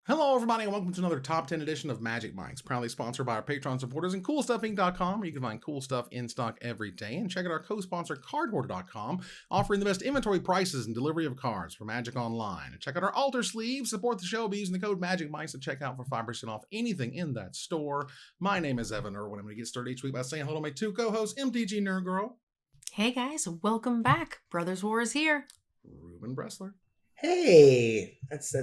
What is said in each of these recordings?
Hello, everybody, and welcome to another Top 10 edition of Magic Minds, proudly sponsored by our Patreon supporters and CoolStuffInc.com, where you can find cool stuff in stock every day. And check out our co-sponsor, CardHoarder.com, offering the best inventory prices and delivery of cards for Magic Online. And check out our Altar Sleeve, support the show by using the code MAGICMINDS to check out for 5% off anything in that store. My name is Evan Irwin. I'm going to get started each week by saying hello to my two co-hosts, MTG Nerd Girl. Hey guys, welcome back. Brothers War is here. Ruben Bressler. Hey, that's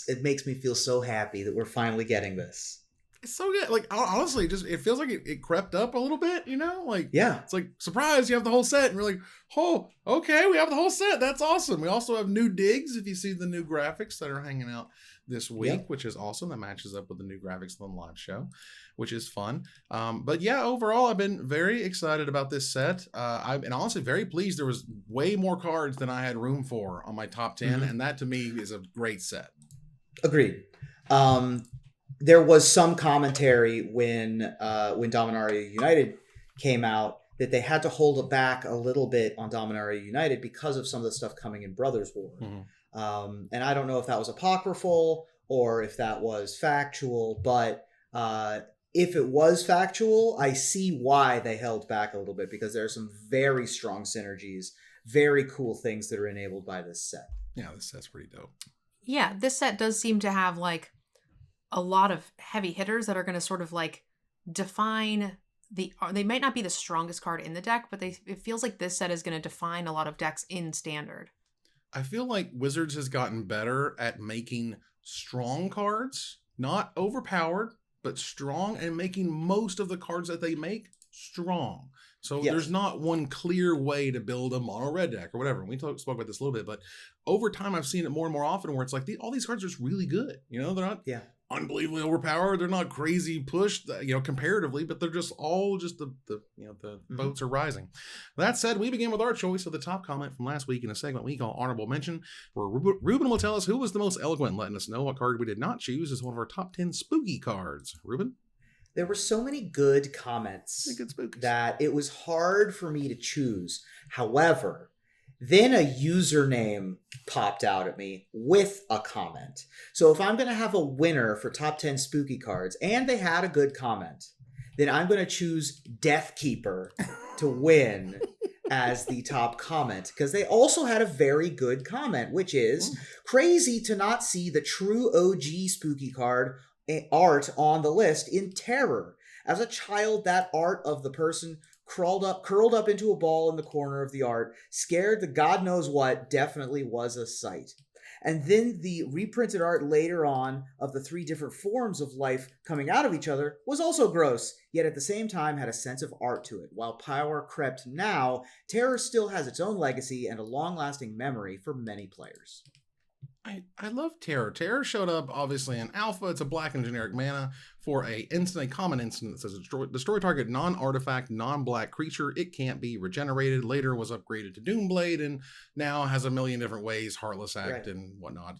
it makes me feel so happy that we're finally getting this. It's so good. Like, honestly, it feels like it crept up a little bit, you know? Like, yeah. It's like, surprise, you have the whole set. And we're like, oh, okay, we have the whole set. That's awesome. We also have new digs, if you see the new graphics that are hanging out this week, which is awesome. That matches up with the new graphics on the live show, which is fun. But yeah, overall, I've been very excited about this set. And honestly very pleased. There was way more cards than I had room for on my top 10. And that, to me, is a great set. Agreed. There was some commentary when Dominaria United came out that they had to hold it back a little bit on Dominaria United because of some of the stuff coming in Brothers War. And I don't know if that was apocryphal or if that was factual, but if it was factual, I see why they held back a little bit, because there are some very strong synergies, very cool things that are enabled by this set. Yeah, this set's pretty dope. Yeah, this set does seem to have like a lot of heavy hitters that are going to sort of like define they might not be the strongest card in the deck, but it feels like this set is going to define a lot of decks in Standard. I feel like Wizards has gotten better at making strong cards, not overpowered, but strong, and making most of the cards that they make strong. So there's not one clear way to build a mono red deck or whatever. We spoke about this a little bit, but over time I've seen it more and more often where it's like all these cards are just really good. You know, they're not unbelievably overpowered. They're not crazy pushed, comparatively, but they're just all just the boats are rising. That said, we begin with our choice of the top comment from last week in a segment we call Honorable Mention, where Ruben will tell us who was the most eloquent, letting us know what card we did not choose as one of our top 10 spooky cards. Ruben? There were so many good comments that it was hard for me to choose. However, then a username popped out at me with a comment. So if I'm going to have a winner for top 10 spooky cards, and they had a good comment, then I'm going to choose Deathkeeper to win as the top comment, because they also had a very good comment, which is crazy to not see the true OG spooky card art on the list in Terror. As a child, that art of the person curled up into a ball in the corner of the art, scared the God knows what, definitely was a sight. And then the reprinted art later on of the 3 different forms of life coming out of each other was also gross, yet at the same time had a sense of art to it. While power crept now, Terror still has its own legacy and a long-lasting memory for many players. I love Terror. Terror showed up, obviously, in Alpha. It's a black and generic mana for a common instant that says destroy target non-artifact, non-black creature. It can't be regenerated. Later was upgraded to Doomblade, and now has a million different ways, Heartless Act and whatnot.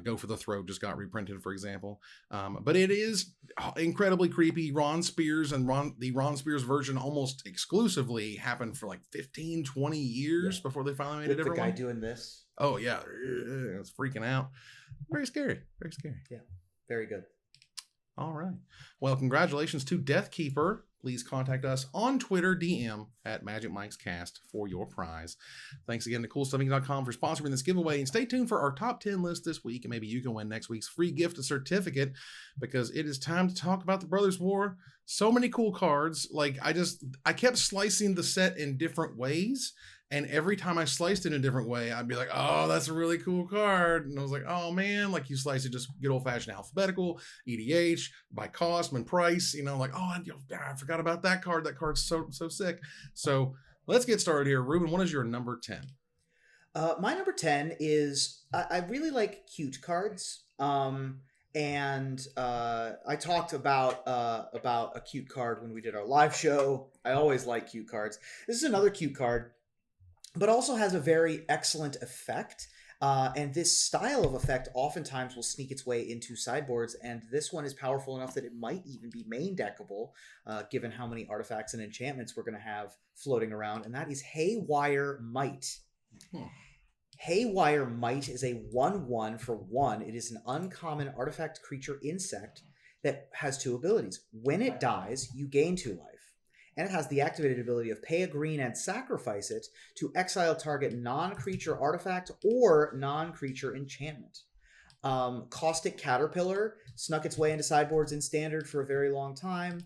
Go for the Throat just got reprinted, for example. But it is incredibly creepy. Ron Spears and the Ron Spears version almost exclusively happened for like 15, 20 years before they finally made a different one. The guy doing this. Oh, yeah. It's freaking out. Very scary. Very scary. Yeah. Very good. All right. Well, congratulations to Deathkeeper. Please contact us on Twitter, DM at MagicMikesCast for your prize. Thanks again to CoolStuffInc.com for sponsoring this giveaway. And stay tuned for our top 10 list this week. And maybe you can win next week's free gift certificate, because it is time to talk about the Brothers War. So many cool cards. Like, I kept slicing the set in different ways. And every time I sliced it in a different way, I'd be like, oh, that's a really cool card. And I was like, oh, man, like you slice it just good old-fashioned alphabetical, EDH, by cost and price. Like, oh, I forgot about that card. That card's so sick. So let's get started here. Ruben, what is your number 10? My number 10 is, I really like cute cards. And I talked about a cute card when we did our live show. I always like cute cards. This is another cute card, but also has a very excellent effect. And this style of effect oftentimes will sneak its way into sideboards, and this one is powerful enough that it might even be main deckable, given how many artifacts and enchantments we're going to have floating around, and that is Haywire Might. Haywire Might is a 1/1 for 1. It is an uncommon artifact creature insect that has 2 abilities. When it dies, you gain 2 life. And it has the activated ability of pay a green and sacrifice it to exile target non-creature artifact or non-creature enchantment. Caustic Caterpillar snuck its way into sideboards in Standard for a very long time.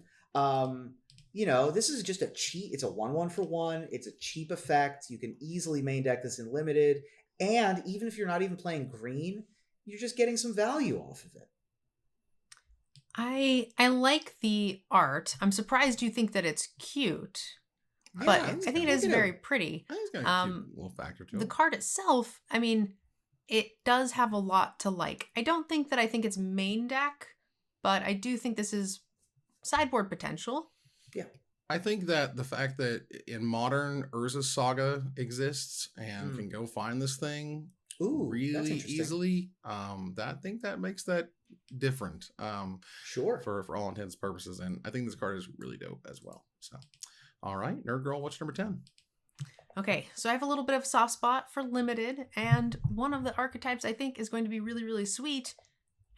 This is just a cheap, it's a 1/1 for 1. It's a cheap effect. You can easily main deck this in Limited. And even if you're not even playing green, you're just getting some value off of it. I like the art. I'm surprised you think that it's cute, but I think it is very pretty. I think it's got a cute little factor to it. The card itself, I mean, it does have a lot to like. I don't think that I think it's main deck, but I do think this is sideboard potential. Yeah. I think that the fact that in Modern Urza's Saga exists and can go find this thing really easily, I think that makes that different. Sure. For all intents and purposes. And I think this card is really dope as well. So, all right, Nerd Girl, what's number 10? Okay, so I have a little bit of a soft spot for Limited, and one of the archetypes I think is going to be really, really sweet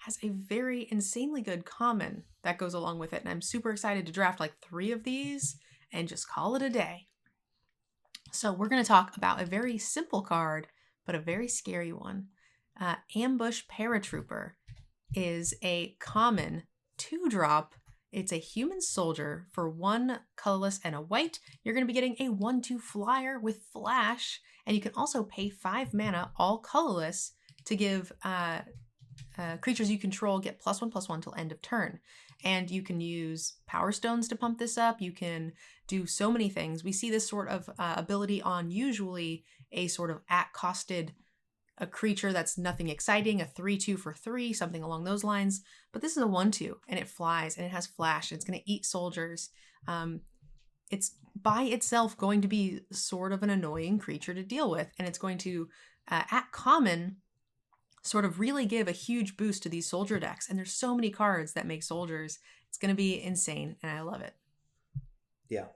has a very insanely good common that goes along with it, and I'm super excited to draft like 3 of these and just call it a day. So we're going to talk about a very simple card, but a very scary one. Ambush Paratrooper is a common 2-drop. It's a human soldier for 1 colorless and a white. You're going to be getting a 1/2 flyer with flash, and you can also pay 5 mana, all colorless, to give creatures you control get +1/+1 till end of turn. And you can use Power Stones to pump this up. You can do so many things. We see this sort of ability on usually a sort of at-costed a creature that's nothing exciting, a 3/2 for 3, something along those lines. But this is a 1/2, and it flies, and it has flash, and it's going to eat soldiers. It's by itself going to be sort of an annoying creature to deal with, and it's going to, at common, sort of really give a huge boost to these soldier decks. And there's so many cards that make soldiers. It's going to be insane, and I love it. Yeah.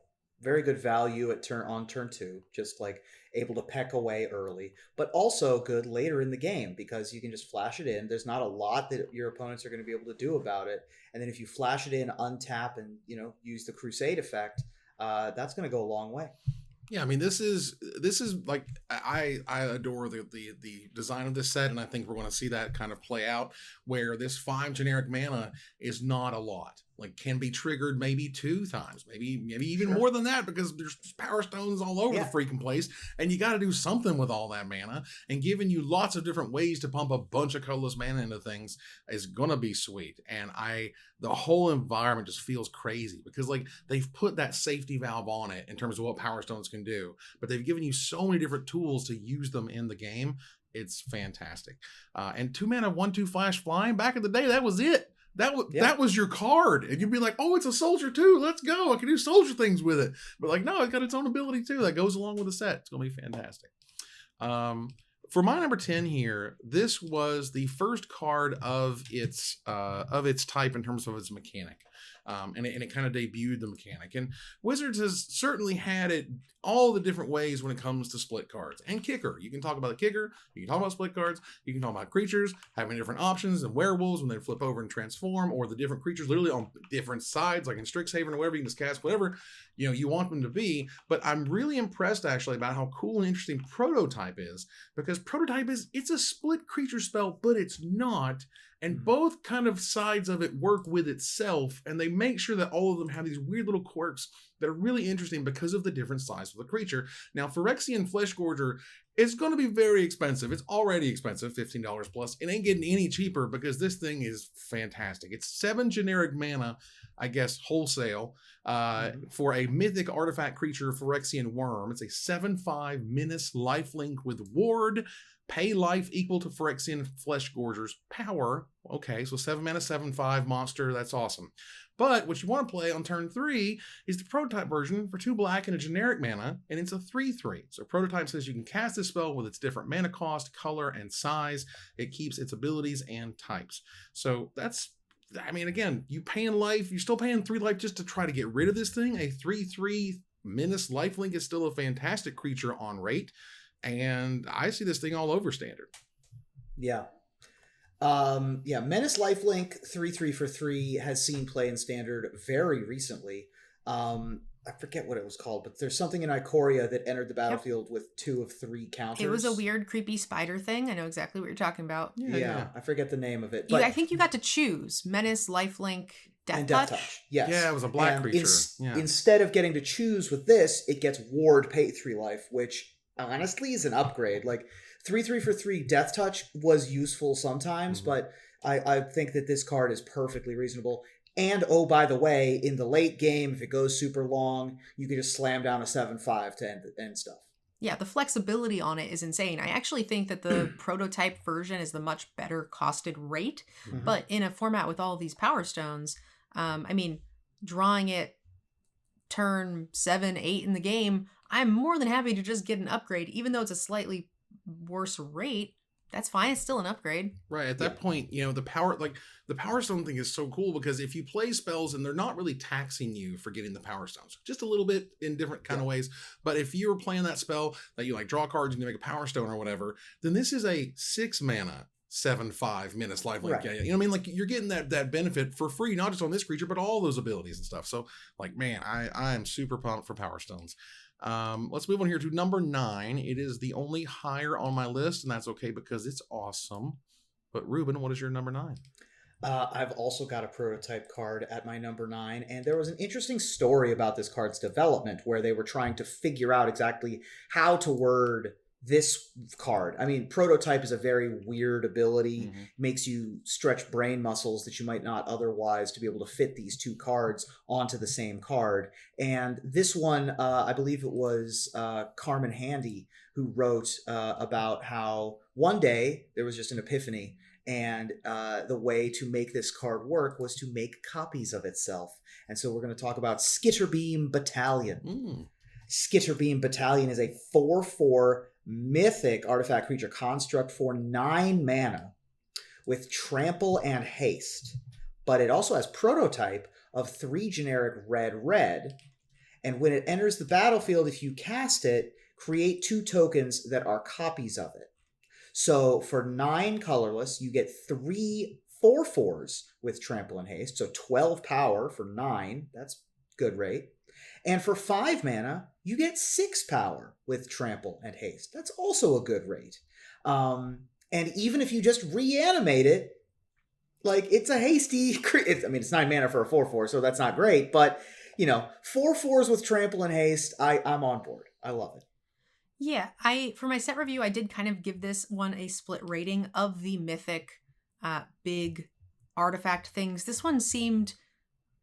Very good value on turn 2, just like able to peck away early, but also good later in the game because you can just flash it in. There's not a lot that your opponents are going to be able to do about it. And then if you flash it in, untap, and use the Crusade effect, that's going to go a long way. Yeah, I mean, this is like I adore the design of this set, and I think we're going to see that kind of play out where this 5 generic mana is not a lot. Like, can be triggered maybe 2 times, maybe even more than that, because there's Power Stones all over the freaking place, and you got to do something with all that mana. And giving you lots of different ways to pump a bunch of colorless mana into things is gonna be sweet. And the whole environment just feels crazy because like they've put that safety valve on it in terms of what Power Stones can do, but they've given you so many different tools to use them in the game. It's fantastic. And 2 mana 1/2 flash flying back in the day, that was it. That was your card, and you'd be like, oh, it's a soldier too, let's go, I can do soldier things with it. But like, no, it's got its own ability too that goes along with the set. It's gonna be fantastic. For my number 10 here, this was the first card of its type in terms of its mechanic. And it kind of debuted the mechanic. And Wizards has certainly had it all the different ways when it comes to split cards. And kicker. You can talk about the kicker, you can talk about split cards, you can talk about creatures having different options, and werewolves when they flip over and transform, or the different creatures literally on different sides, like in Strixhaven or whatever, you can just cast whatever you want them to be. But I'm really impressed actually about how cool and interesting Prototype is, because Prototype it's a split creature spell, but it's not. And both kind of sides of it work with itself, and they make sure that all of them have these weird little quirks that are really interesting because of the different size of the creature. Now, Phyrexian Fleshgorger is going to be very expensive. It's already expensive, $15 plus. It ain't getting any cheaper because this thing is fantastic. It's 7 generic mana, I guess, wholesale, for a mythic artifact creature, Phyrexian Worm. It's a 7/5 menace lifelink with ward. Pay life equal to Phyrexian Fleshgorger's power. Okay, so 7 mana, 7/5 monster. That's awesome. But what you want to play on turn 3 is the Prototype version for 2 black and a generic mana, and it's a 3/3. So Prototype says you can cast this spell with its different mana cost, color, and size. It keeps its abilities and types. So that's, I mean, again, you paying life, you're still paying 3 life just to try to get rid of this thing. A 3/3 menace lifelink is still a fantastic creature on rate. And I see this thing all over standard. Yeah. Menace Lifelink 3/3 for 3 has seen play in standard very recently. I forget what it was called, but there's something in Ikoria that entered the battlefield with 2 of 3 counters. It was a weird, creepy spider thing. I know exactly what you're talking about. Yeah. I forget the name of it. But I think you got to choose Menace, Lifelink, Death Touch. Yes. Yeah, it was a black creature. Instead of getting to choose with this, it gets Ward, pay 3 life, which honestly is an upgrade. Like 3/3 for 3 Death Touch was useful sometimes, but I think that this card is perfectly reasonable. And, oh, by the way, in the late game, if it goes super long, you can just slam down a 7/5 to end stuff. Yeah, the flexibility on it is insane. I actually think that the prototype version is the much better costed rate. But in a format with all of these Power Stones, drawing it turn 7, 8 in the game, I'm more than happy to just get an upgrade, even though it's a slightly worse rate. That's fine. It's still an upgrade. Right. At that point, the Power Stone thing is so cool because if you play spells and they're not really taxing you for getting the Power Stones, just a little bit in different kind of ways. But if you're playing that spell that you draw cards and you make a Power Stone or whatever, then this is a 6 mana 7/5 Menace Lifelink. Right. You know what I mean? Like you're getting that benefit for free, not just on this creature, but all those abilities and stuff. So man, I am super pumped for Power Stones. Let's move on here to number 9. It is the only higher on my list, and that's okay because it's awesome. But Ruben, what is your number 9? I've also got a prototype card at my number 9, and there was an interesting story about this card's development where they were trying to figure out exactly how to word this card. I mean, prototype is a very weird ability, makes you stretch brain muscles that you might not otherwise to be able to fit these 2 cards onto the same card. And this one, I believe it was Carmen Handy who wrote about how one day there was just an epiphany, and the way to make this card work was to make copies of itself. And so we're going to talk about Skitterbeam Battalion. Skitterbeam Battalion is a 4/4 mythic artifact creature construct for 9 mana with trample and haste. But it also has prototype of 3 generic red. And when it enters the battlefield, if you cast it, create 2 tokens that are copies of it. So for 9 colorless, you get 3 4/4s with trample and haste. So 12 power for 9. That's good rate. And for 5 mana, you get 6 power with trample and haste. That's also a good rate. And even if you just reanimate it, it's a hasty... it's 9 mana for a 4/4, so that's not great. But, 4/4s with trample and haste, I'm on board. I love it. Yeah, for my set review, I did kind of give this one a split rating of the mythic big artifact things. This one seemed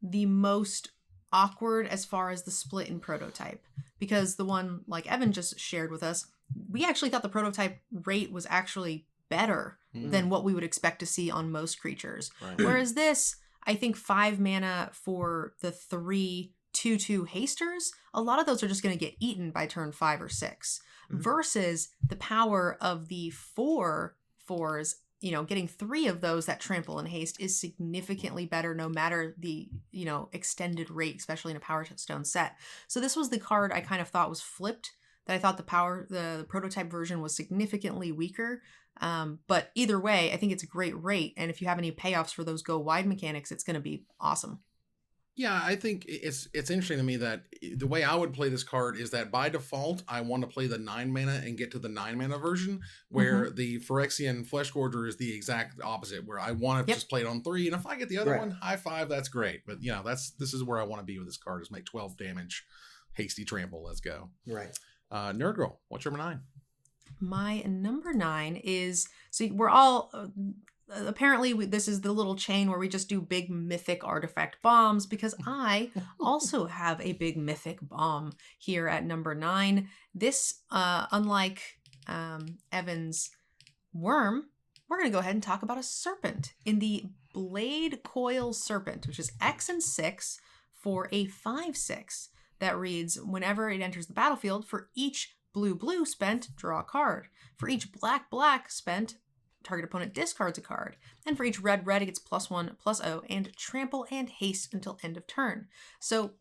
the most awkward as far as the split in prototype, because the one like Evan just shared with us, we actually thought the prototype rate was actually better than what we would expect to see on most creatures. Right. Whereas this, I think 5 mana for the 3 2/2 hasters, a lot of those are just going to get eaten by turn 5 or 6 versus the power of the 4/4s. Getting 3 of those that trample and haste is significantly better no matter the, extended rate, especially in a Power Stone set. So this was the card I kind of thought was flipped, that I thought the prototype version was significantly weaker. But either way, I think it's a great rate. And if you have any payoffs for those go wide mechanics, it's going to be awesome. Yeah, I think it's interesting to me that the way I would play this card is that by default, I want to play the 9 mana and get to the 9 mana version, where the Phyrexian Fleshgorger is the exact opposite, where I want to just play it on 3, and if I get the other one, high five, that's great. But this is where I want to be with this card, is make 12 damage, hasty trample, let's go. Right. Nerd Girl, what's your number 9? My number 9 is, so we're all... apparently this is the little chain where we just do big mythic artifact bombs, because I also have a big mythic bomb here at number 9. This, unlike Evan's worm, we're going to go ahead and talk about a serpent in the Blade Coil Serpent, which is X and 6 for a 5/6 that reads, whenever it enters the battlefield, for each blue spent, draw a card. For each black spent, target opponent discards a card. And for each red, it gets +1/+0 and trample and haste until end of turn. So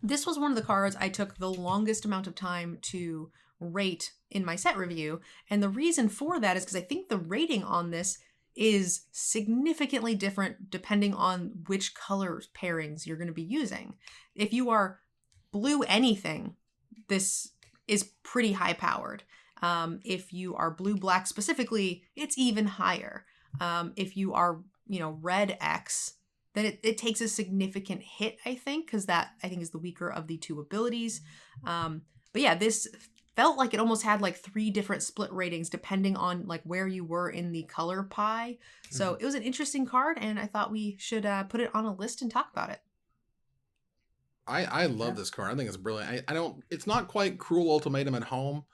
this was one of the cards I took the longest amount of time to rate in my set review. And the reason for that is because I think the rating on this is significantly different depending on which color pairings you're going to be using. If you are blue anything, this is pretty high powered. If you are blue-black specifically, it's even higher. If you are, red X, then it takes a significant hit, I think, because that, I think, is the weaker of the two abilities. But yeah, this felt like it almost had like 3 different split ratings depending on like where you were in the color pie. So it was an interesting card, and I thought we should put it on a list and talk about it. I love this card. I think it's brilliant. It's not quite Cruel Ultimatum at home.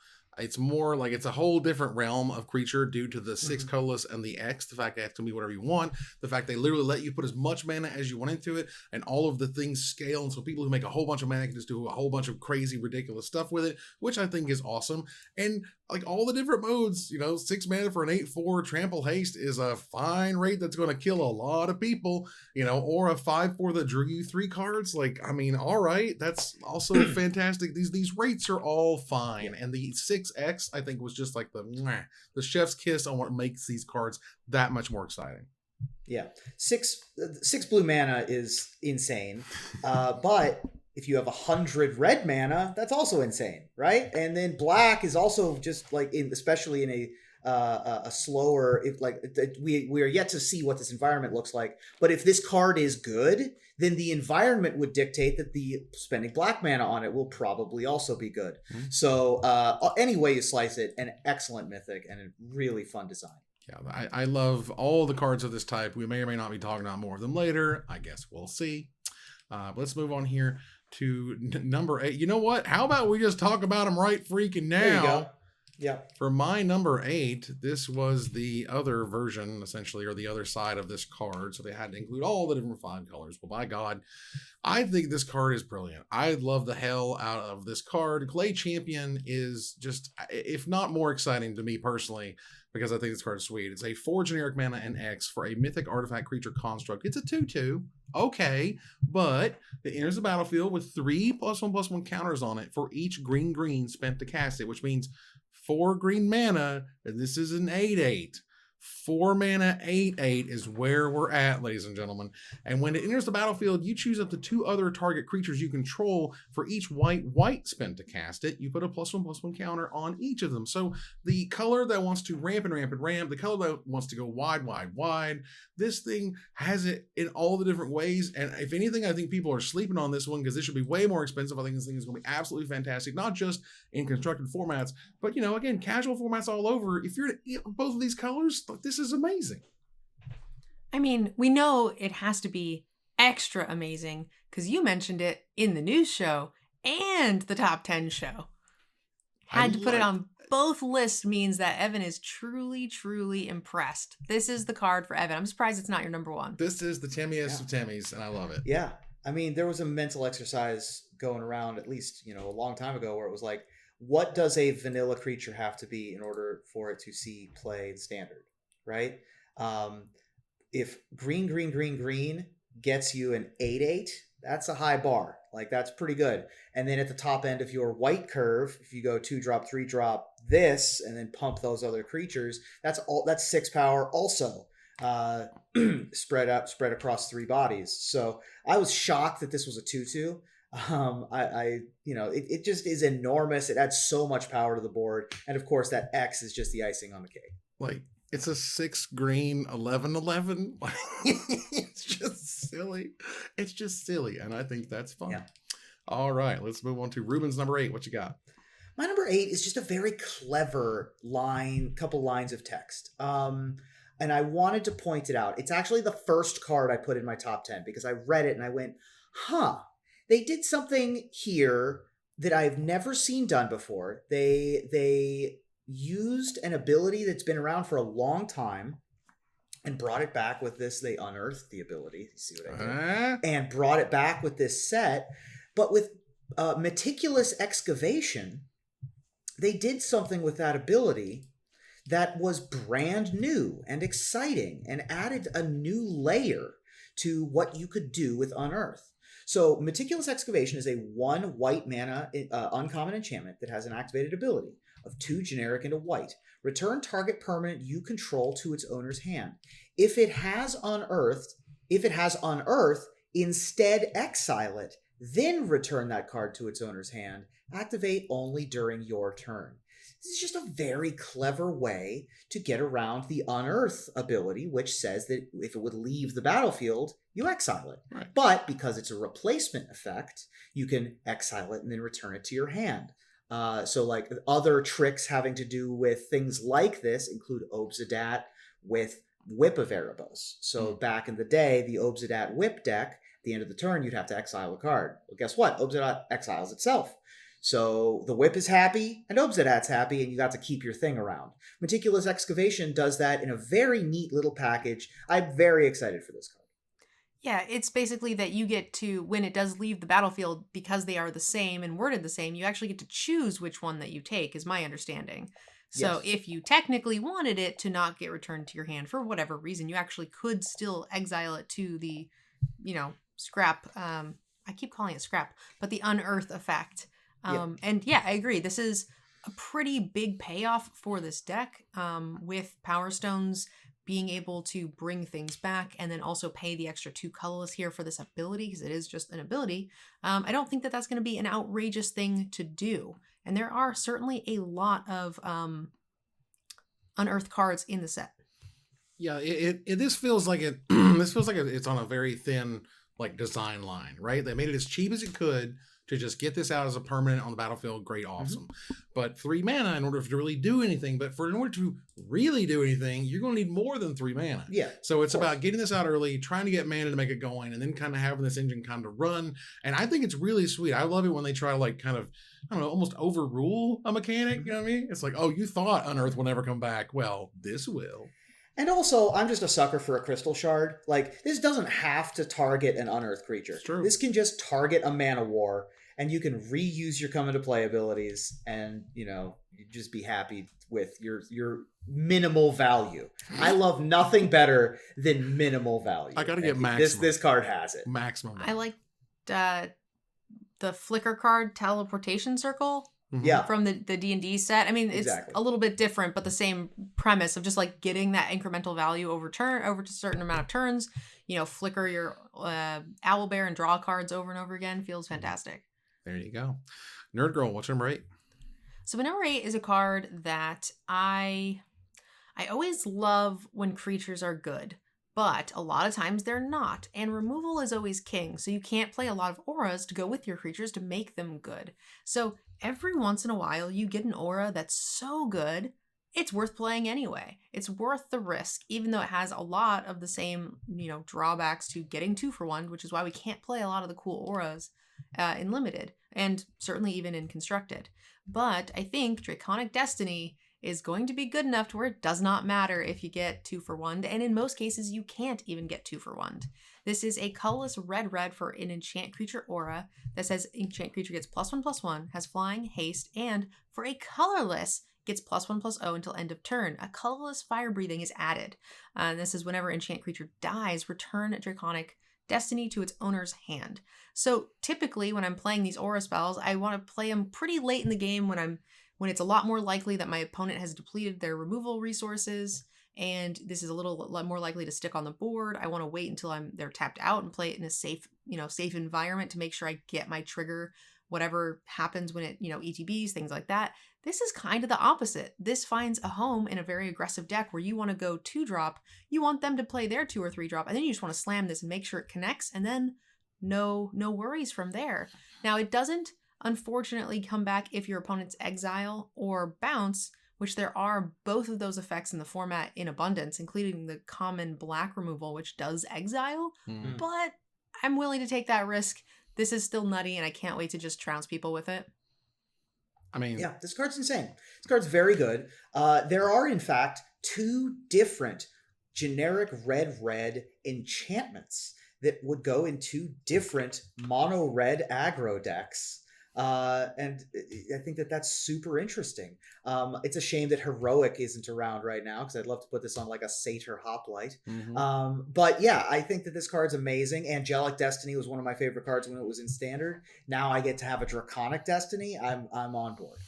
It's more like it's a whole different realm of creature due to the 6 colorless and the X. The fact that it can be whatever you want. The fact they literally let you put as much mana as you want into it, and all of the things scale. And so people who make a whole bunch of mana can just do a whole bunch of crazy, ridiculous stuff with it, which I think is awesome. And like all the different modes, 6 mana for an 8/4 trample haste is a fine rate that's going to kill a lot of people, or a 5/4 that drew you 3 cards. Like, I mean, all right, that's also fantastic. These rates are all fine, and the 6X I think was just like the chef's kiss on what makes these cards that much more exciting. Yeah, 6 blue mana is insane, but if you have 100 red mana, that's also insane, right? And then black is also just like, especially in a slower, we are yet to see what this environment looks like. But if this card is good, then the environment would dictate that the spending black mana on it will probably also be good. So any way you slice it, an excellent mythic and a really fun design. Yeah, I love all the cards of this type. We may or may not be talking about more of them later. I guess we'll see. Let's move on here to number 8. You know what? How about we just talk about them right freaking now? There you go. Yeah. For my number 8, this was the other version, essentially, or the other side of this card. So they had to include all the different 5 colors. Well, by God, I think this card is brilliant. I love the hell out of this card. Clay Champion is just, if not more exciting to me personally, because I think this card is sweet. It's a 4 generic mana and X for a mythic artifact creature construct. It's a 2/2. Okay, but it enters the battlefield with 3 +1/+1 counters on it for each green spent to cast it, which means 4 green mana, and this is an 8/8. 4 mana 8/8 is where we're at, ladies and gentlemen. And when it enters the battlefield, you choose up to 2 other target creatures you control for each white spent to cast it. You put a +1/+1 counter on each of them. So the color that wants to ramp, the color that wants to go wide, this thing has it in all the different ways. And if anything, I think people are sleeping on this one because this should be way more expensive. I think this thing is going to be absolutely fantastic, not just in constructed formats, but again, casual formats all over. If you're both of these colors, this is amazing. I mean, we know it has to be extra amazing because you mentioned it in the news show and the top 10 show. Had to put it on both lists means that Evan is truly, truly impressed. This is the card for Evan. I'm surprised it's not your number 1. This is the Timmiest of Timmies, and I love it. Yeah. I mean, there was a mental exercise going around at least, a long time ago where it was like, what does a vanilla creature have to be in order for it to see play in standard? Right? If green gets you an 8/8, that's a high bar. Like, that's pretty good. And then at the top end of your white curve, if you go 2-drop, 3-drop this, and then pump those other creatures, that's 6 power also, spread across 3 bodies. So I was shocked that this was a 2/2. It just is enormous. It adds so much power to the board. And of course that X is just the icing on the cake. Like, it's a 6 green 11/11. It's just silly. It's just silly. And I think that's fun. Yeah. All right. Let's move on to Ruben's number 8. What you got? My number 8 is just a very clever couple lines of text. And I wanted to point it out. It's actually the first card I put in my top 10 because I read it and I went, they did something here that I've never seen done before. They used an ability that's been around for a long time and brought it back with this. They unearthed the ability. You see what I did? And brought it back with this set. But with meticulous excavation, they did something with that ability that was brand new and exciting and added a new layer to what you could do with Unearth. So Meticulous Excavation is a 1 white mana uncommon enchantment that has an activated ability of 2 generic and a white. Return target permanent you control to its owner's hand. If it has unearthed, instead exile it, then return that card to its owner's hand. Activate only during your turn. This is just a very clever way to get around the unearth ability, which says that if it would leave the battlefield, you exile it. Right. But because it's a replacement effect, you can exile it and then return it to your hand. So like other tricks having to do with things like this include Obzedat with Whip of Erebos. So back in the day, the Obzedat Whip deck, at the end of the turn, you'd have to exile a card. Well, guess what? Obzedat exiles itself. So the Whip is happy, and Obzedat's happy, and you got to keep your thing around. Meticulous Excavation does that in a very neat little package. I'm very excited for this card. Yeah, it's basically that you get to, when it does leave the battlefield, because they are the same and worded the same, you actually get to choose which one that you take, is my understanding. So Yes. if you technically wanted it to not get returned to your hand for whatever reason, you actually could still exile it to the, scrap. I keep calling it scrap, but the unearth effect. And yeah, I agree. This is a pretty big payoff for this deck, with Power Stones being able to bring things back and then also pay the extra 2 colorless here for this ability, because it is just an ability. I don't think that that's going to be an outrageous thing to do. And there are certainly a lot of unearthed cards in the set. Yeah, this feels like it. This feels like it's on a very thin design line, right? They made it as cheap as it could to just get this out as a permanent on the battlefield. Great, awesome. But 3 mana in order to really do anything. But in order to really do anything, you're going to need more than 3 mana. Yeah. So it's about getting this out early, trying to get mana to make it going, and then kind of having this engine kind of run. And I think it's really sweet. I love it when they try to almost overrule a mechanic. You know what I mean? It's like, oh, you thought Unearth will never come back. Well, this will. And also, I'm just a sucker for a crystal shard. This doesn't have to target an unearthed creature. It's true. This can just target a mana war, and you can reuse your come into play abilities, and you just be happy with your minimal value. I love nothing better than minimal value. I gotta get maximum. This card has it. Maximum. I like the flicker card Teleportation Circle. Yeah. From the D&D set. I mean, it's Exactly. a little bit different, but the same premise of just getting that incremental value over to a certain amount of turns. Flicker your Owlbear and draw cards over and over again feels fantastic. There you go. Nerd Girl, what's number 8? So number 8 is a card that I always love when creatures are good, but a lot of times they're not. And removal is always king, so you can't play a lot of auras to go with your creatures to make them good. So every once in a while, you get an aura that's so good, it's worth playing anyway. It's worth the risk, even though it has a lot of the same, drawbacks to getting 2 for 1, which is why we can't play a lot of the cool auras in Limited, and certainly even in Constructed. But I think Draconic Destiny is going to be good enough to where it does not matter if you get 2 for 1, and in most cases, you can't even get 2 for 1. This is a colorless red for an enchant creature aura that says enchant creature gets +1/+1, has flying, haste, and for a colorless, gets +1/+0 until end of turn. A colorless fire breathing is added. And this is whenever enchant creature dies, return Draconic Destiny to its owner's hand. So typically when I'm playing these aura spells, I want to play them pretty late in the game when it's a lot more likely that my opponent has depleted their removal resources, and this is a little more likely to stick on the board. I want to wait until they're tapped out and play it in a safe environment to make sure I get my trigger, whatever happens when it, ETBs, things like that. This is kind of the opposite. This finds a home in a very aggressive deck where you want to go 2-drop, you want them to play their 2 or 3-drop, and then you just want to slam this and make sure it connects, and then no worries from there. Now, it doesn't unfortunately come back if your opponent's exile or bounce, which there are both of those effects in the format in abundance, including the common black removal, which does exile. But I'm willing to take that risk. This is still nutty, and I can't wait to just trounce people with it. I mean, yeah, this card's insane. This card's very good. There are, in fact, 2 different generic red enchantments that would go in 2 different mono-red aggro decks. And I think that that's super interesting. It's a shame that Heroic isn't around right now because I'd love to put this on like a Satyr Hoplite. But yeah, I think that this card's amazing. Angelic Destiny was one of my favorite cards when it was in Standard. Now I get to have a Draconic Destiny. I'm on board.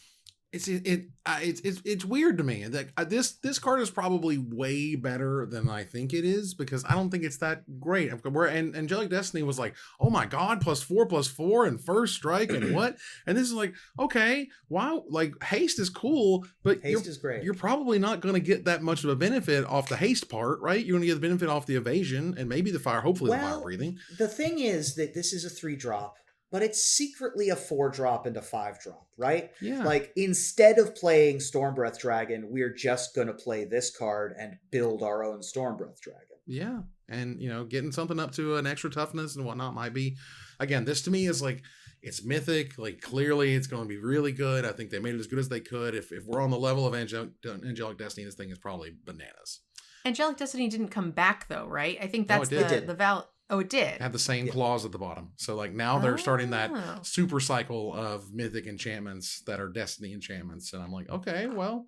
It's weird to me that this card is probably way better than I think it is because I don't think it's that great. And Angelic Destiny was like, oh my god, +4/+4 and first strike and what? And this is like, okay, wow, like haste is cool, but haste is great. You're probably not going to get that much of a benefit off the haste part, right? You're going to get the benefit off the evasion and maybe the fire, hopefully the fire breathing. The thing is that this is a 3-drop. But it's secretly a 4-drop and a 5-drop, right? Yeah. Like, instead of playing Stormbreath Dragon, we're just going to play this card and build our own Stormbreath Dragon. Yeah. And, getting something up to an extra toughness and whatnot might be... Again, this to me is like, it's mythic. Like, clearly it's going to be really good. I think they made it as good as they could. If we're on the level of Angelic Destiny, this thing is probably bananas. Angelic Destiny didn't come back, though, right? I think that's the valid... Oh, it did. It had the same clause at the bottom. So like now they're starting that super cycle of mythic enchantments that are destiny enchantments. And I'm like, okay, well,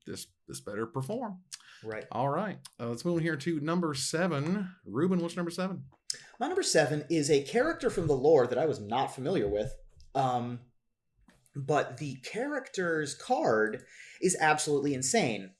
this better perform. Right. All right. Let's move on here to number 7. Ruben, what's number 7? My number 7 is a character from the lore that I was not familiar with. But the character's card is absolutely insane.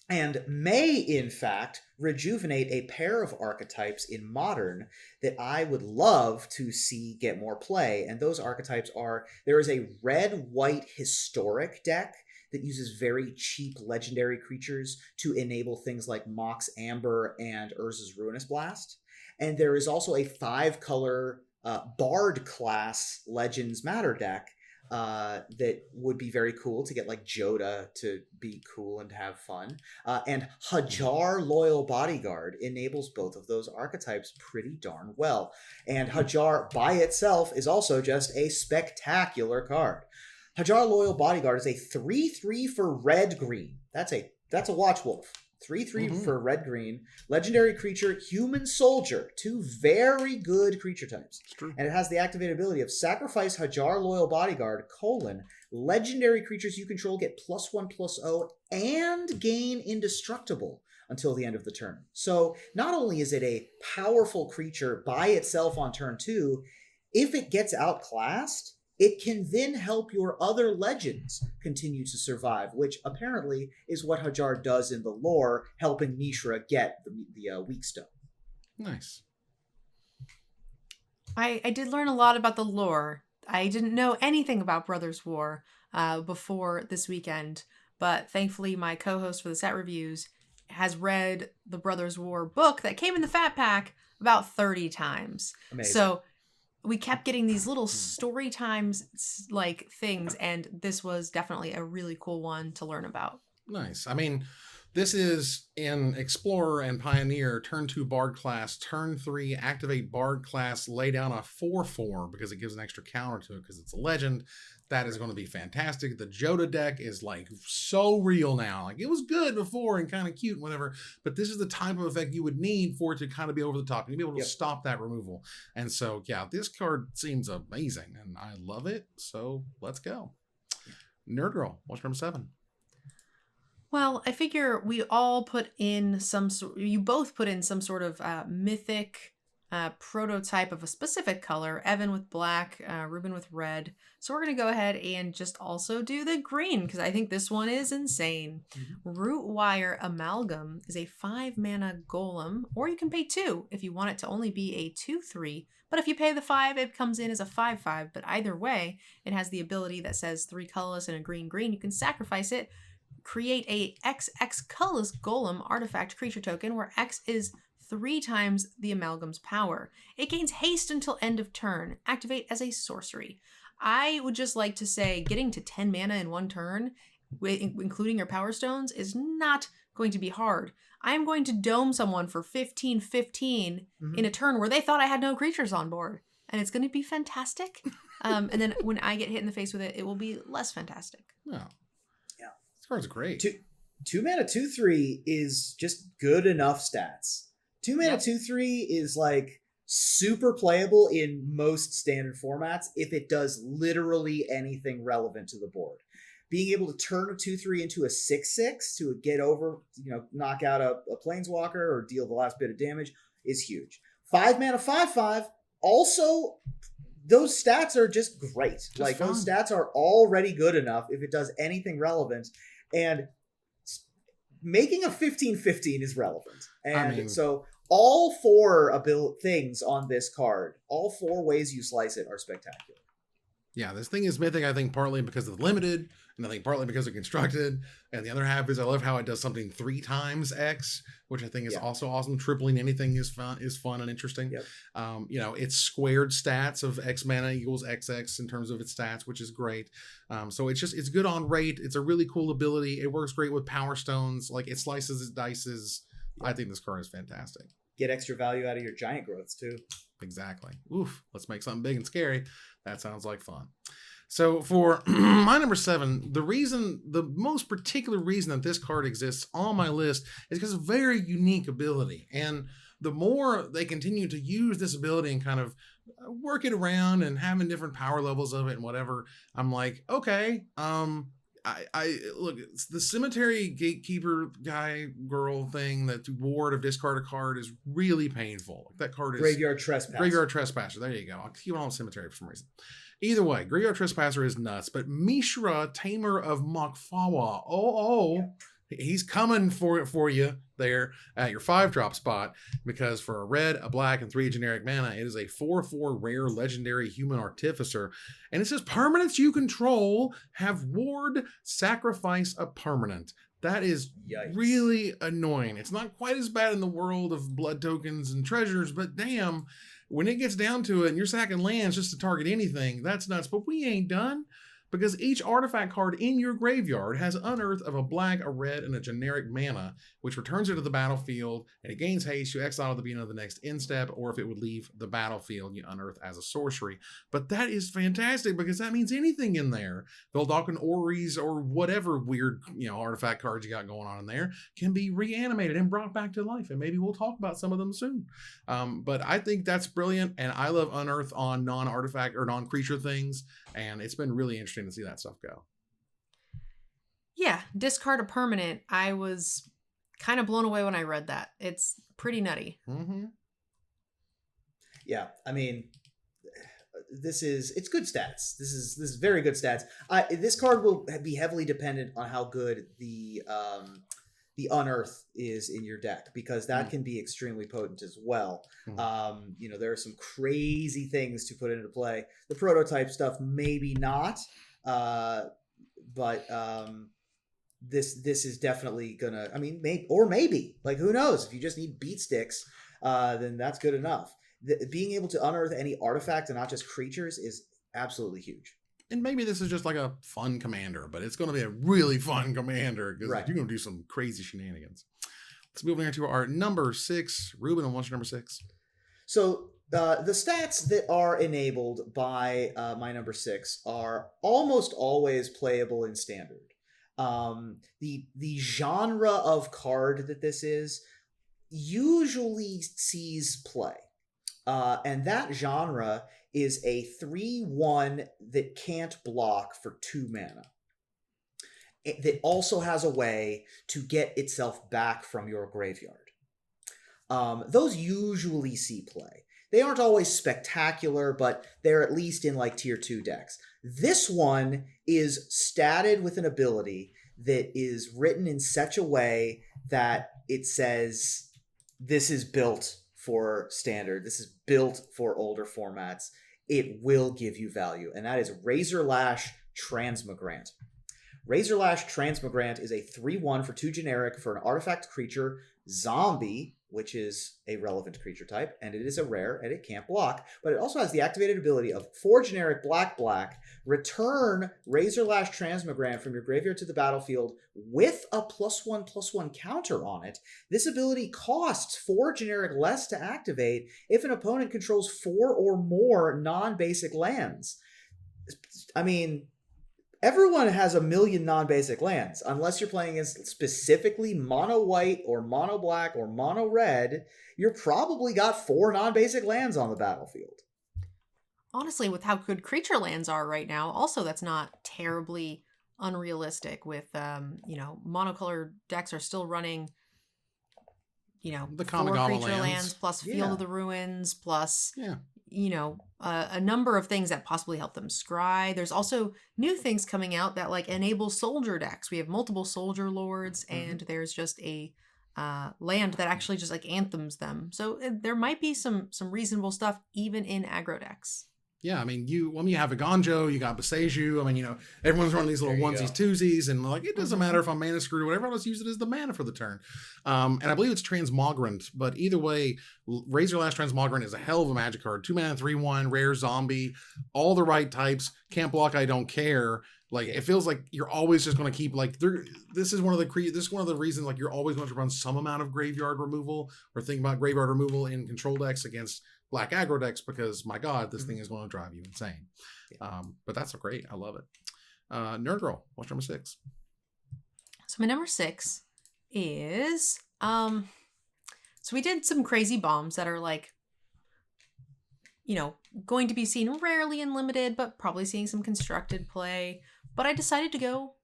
And may, in fact, rejuvenate a pair of archetypes in Modern that I would love to see get more play. And those archetypes are, there is a red-white historic deck that uses very cheap legendary creatures to enable things like Mox Amber and Urza's Ruinous Blast. And there is also a 5-color Bard class Legends Matter deck that would be very cool to get like Joda to be cool and have fun. And Hajar Loyal Bodyguard enables both of those archetypes pretty darn well. And Hajar by itself is also just a spectacular card. Hajar Loyal Bodyguard is a 3/3 for red-green. That's a Watch Wolf. 3/3 for red-green. Legendary creature, Human Soldier. 2 very good creature types. And it has the activated ability of sacrifice Hajar Loyal Bodyguard, legendary creatures you control get +1/+0 and gain indestructible until the end of the turn. So not only is it a powerful creature by itself on turn 2, if it gets outclassed, it can then help your other legends continue to survive, which apparently is what Hajar does in the lore, helping Mishra get the weak stone. Nice. I did learn a lot about the lore. I didn't know anything about Brothers War before this weekend, but thankfully my co-host for the set reviews has read the Brothers War book that came in the Fat Pack about 30 times. Amazing. So we kept getting these little story times like things, and this was definitely a really cool one to learn about. Nice. I mean, this is in Explorer and Pioneer, turn 2 Bard class, turn 3 activate Bard class, lay down a 4/4 because it gives an extra counter to it because it's a legend. That is going to be fantastic. The Joda deck is like so real now. Like it was good before and kind of cute and whatever, but this is the type of effect you would need for it to kind of be over the top and be able to stop that removal. And so, yeah, this card seems amazing and I love it. So let's go. Nerd Girl, what's number 7? Well, I figure we all put in you both put in some sort of mythic prototype of a specific color. Evan with black, Ruben with red. So we're going to go ahead and just also do the green because I think this one is insane. Rootwire Amalgam is a 5-mana golem, or you can pay 2 if you want it to only be a 2/3. But if you pay the 5, it comes in as a 5/5. But either way, it has the ability that says 3 colorless and a green. You can sacrifice it, create a XX colorless golem artifact creature token where X is 3 times the amalgam's power. It gains haste until end of turn. Activate as a sorcery. I would just like to say getting to 10 mana in one turn, including your power stones, is not going to be hard. I am going to dome someone for 15/15 in a turn where they thought I had no creatures on board. And it's going to be fantastic. And then when I get hit in the face with it, it will be less fantastic. Oh. Yeah. This card's great. 2 mana 2/3 is just good enough stats. 2 mana 2/3 is like super playable in most standard formats if it does literally anything relevant to the board. Being able to turn a 2/3 into a 6/6 to get over, knock out a planeswalker or deal the last bit of damage is huge. 5 mana 5/5 also. Those stats are just great. Those stats are already good enough if it does anything relevant. And making a 15/15 is relevant. And so all 4 things on this card, all 4 ways you slice it are spectacular. Yeah, this thing is mythic, I think, partly because it's limited, and I think partly because it's constructed. And the other half is I love how it does something 3 times X, which I think is also awesome. Tripling anything is fun and interesting. Yep. It's squared stats of X mana equals XX in terms of its stats, which is great. So it's good on rate. It's a really cool ability. It works great with Power Stones. Like, it slices, it dices. I think this card is fantastic. Get extra value out of your giant growths too. Exactly. Oof. Let's make something big and scary. That sounds like fun. So for my number 7, the most particular reason that this card exists on my list is because of a very unique ability. And the more they continue to use this ability and kind of work it around and having different power levels of it and whatever, I'm like, okay, I look, it's the cemetery gatekeeper girl thing, that ward of discard a card is really painful. That card is Graveyard Trespasser. There you go. I'll keep it on cemetery for some reason. Either way, Graveyard Trespasser is nuts, but Mishra, Tamer of Mokfawa, he's coming for you there at your 5-drop spot, because for a red, a black, and 3 generic mana, it is a 4/4 rare legendary human artificer. And it says permanents you control have ward, sacrifice a permanent. That is really annoying. It's not quite as bad in the world of blood tokens and treasures, but damn, when it gets down to it and you're sacking lands just to target anything, that's nuts. But we ain't done, because each artifact card in your graveyard has unearth of a black, a red, and a generic mana, which returns it to the battlefield, and it gains haste. You exile at the beginning of the next end step, or if it would leave the battlefield, you unearth as a sorcery. But that is fantastic, because that means anything in there, Veldalkin Orreries or whatever weird artifact cards you got going on in there, can be reanimated and brought back to life. And maybe we'll talk about some of them soon. But I think that's brilliant, and I love unearth on non-artifact or non-creature things, and it's been really interesting to see that stuff go. Yeah, discard a permanent. I was kind of blown away when I read that. It's pretty nutty. Mm-hmm. Yeah, I mean, it's good stats. This is very good stats. This card will be heavily dependent on how good the unearth is in your deck, because that can be extremely potent as well. There are some crazy things to put into play. The prototype stuff, maybe not, but this is definitely gonna. I mean, maybe like, who knows? If you just need beat sticks, then that's good enough. Being able to unearth any artifact and not just creatures is absolutely huge. And maybe this is just like a fun commander, but it's going to be a really fun commander, because you're going to do some crazy shenanigans. Let's move on to our number 6. Ruben, what's your number 6? So the stats that are enabled by my number 6 are almost always playable in standard. The genre of card that this is usually sees play. And that genre is a 3/1 that can't block for 2 mana. That also has a way to get itself back from your graveyard. Those usually see play. They aren't always spectacular, but they're at least in like tier 2 decks. This one is statted with an ability that is written in such a way that it says, this is built for standard. This is built for older formats. It will give you value, and that is Razorlash Transmigrant. Razorlash Transmigrant is a 3/1 for 2 generic for an artifact creature, zombie, which is a relevant creature type, and it is a rare, and it can't block, but it also has the activated ability of 4 generic black, return Razorlash Transmigrant from your graveyard to the battlefield with a +1/+1 counter on it. This ability costs 4 generic less to activate if an opponent controls 4 or more non-basic lands. I mean, everyone has a million non-basic lands. Unless you're playing against specifically mono white or mono black or mono red, you're probably got 4 non-basic lands on the battlefield. Honestly, with how good creature lands are right now, also that's not terribly unrealistic. With monocolor decks are still running, the 4 Kamigawa creature lands plus Field of the Ruins plus a number of things that possibly help them scry. There's also new things coming out that like enable soldier decks. We have multiple soldier lords, and there's just a land that actually just like anthems them. So there might be some reasonable stuff even in aggro decks. Yeah, I mean, you have a Gonjo, you got Beseju. I mean, everyone's running these little onesies, twosies, and like it doesn't matter if I'm mana screwed or whatever. I'll just use it as the mana for the turn. And I believe it's Transmogrant, but either way, Razorlash Transmogrant is a hell of a Magic card. 2 mana, 3/1, rare zombie, all the right types. Can't block. I don't care. Like it feels like you're always just going to keep like this is one of the reasons like you're always going to run some amount of graveyard removal or think about graveyard removal in control decks against black aggro decks, because my god, this thing is going to drive you insane. But that's great. I love it. Nerd Girl, what's number 6? So my number 6 is so we did some crazy bombs that are like going to be seen rarely in limited, but probably seeing some constructed play. But I decided to go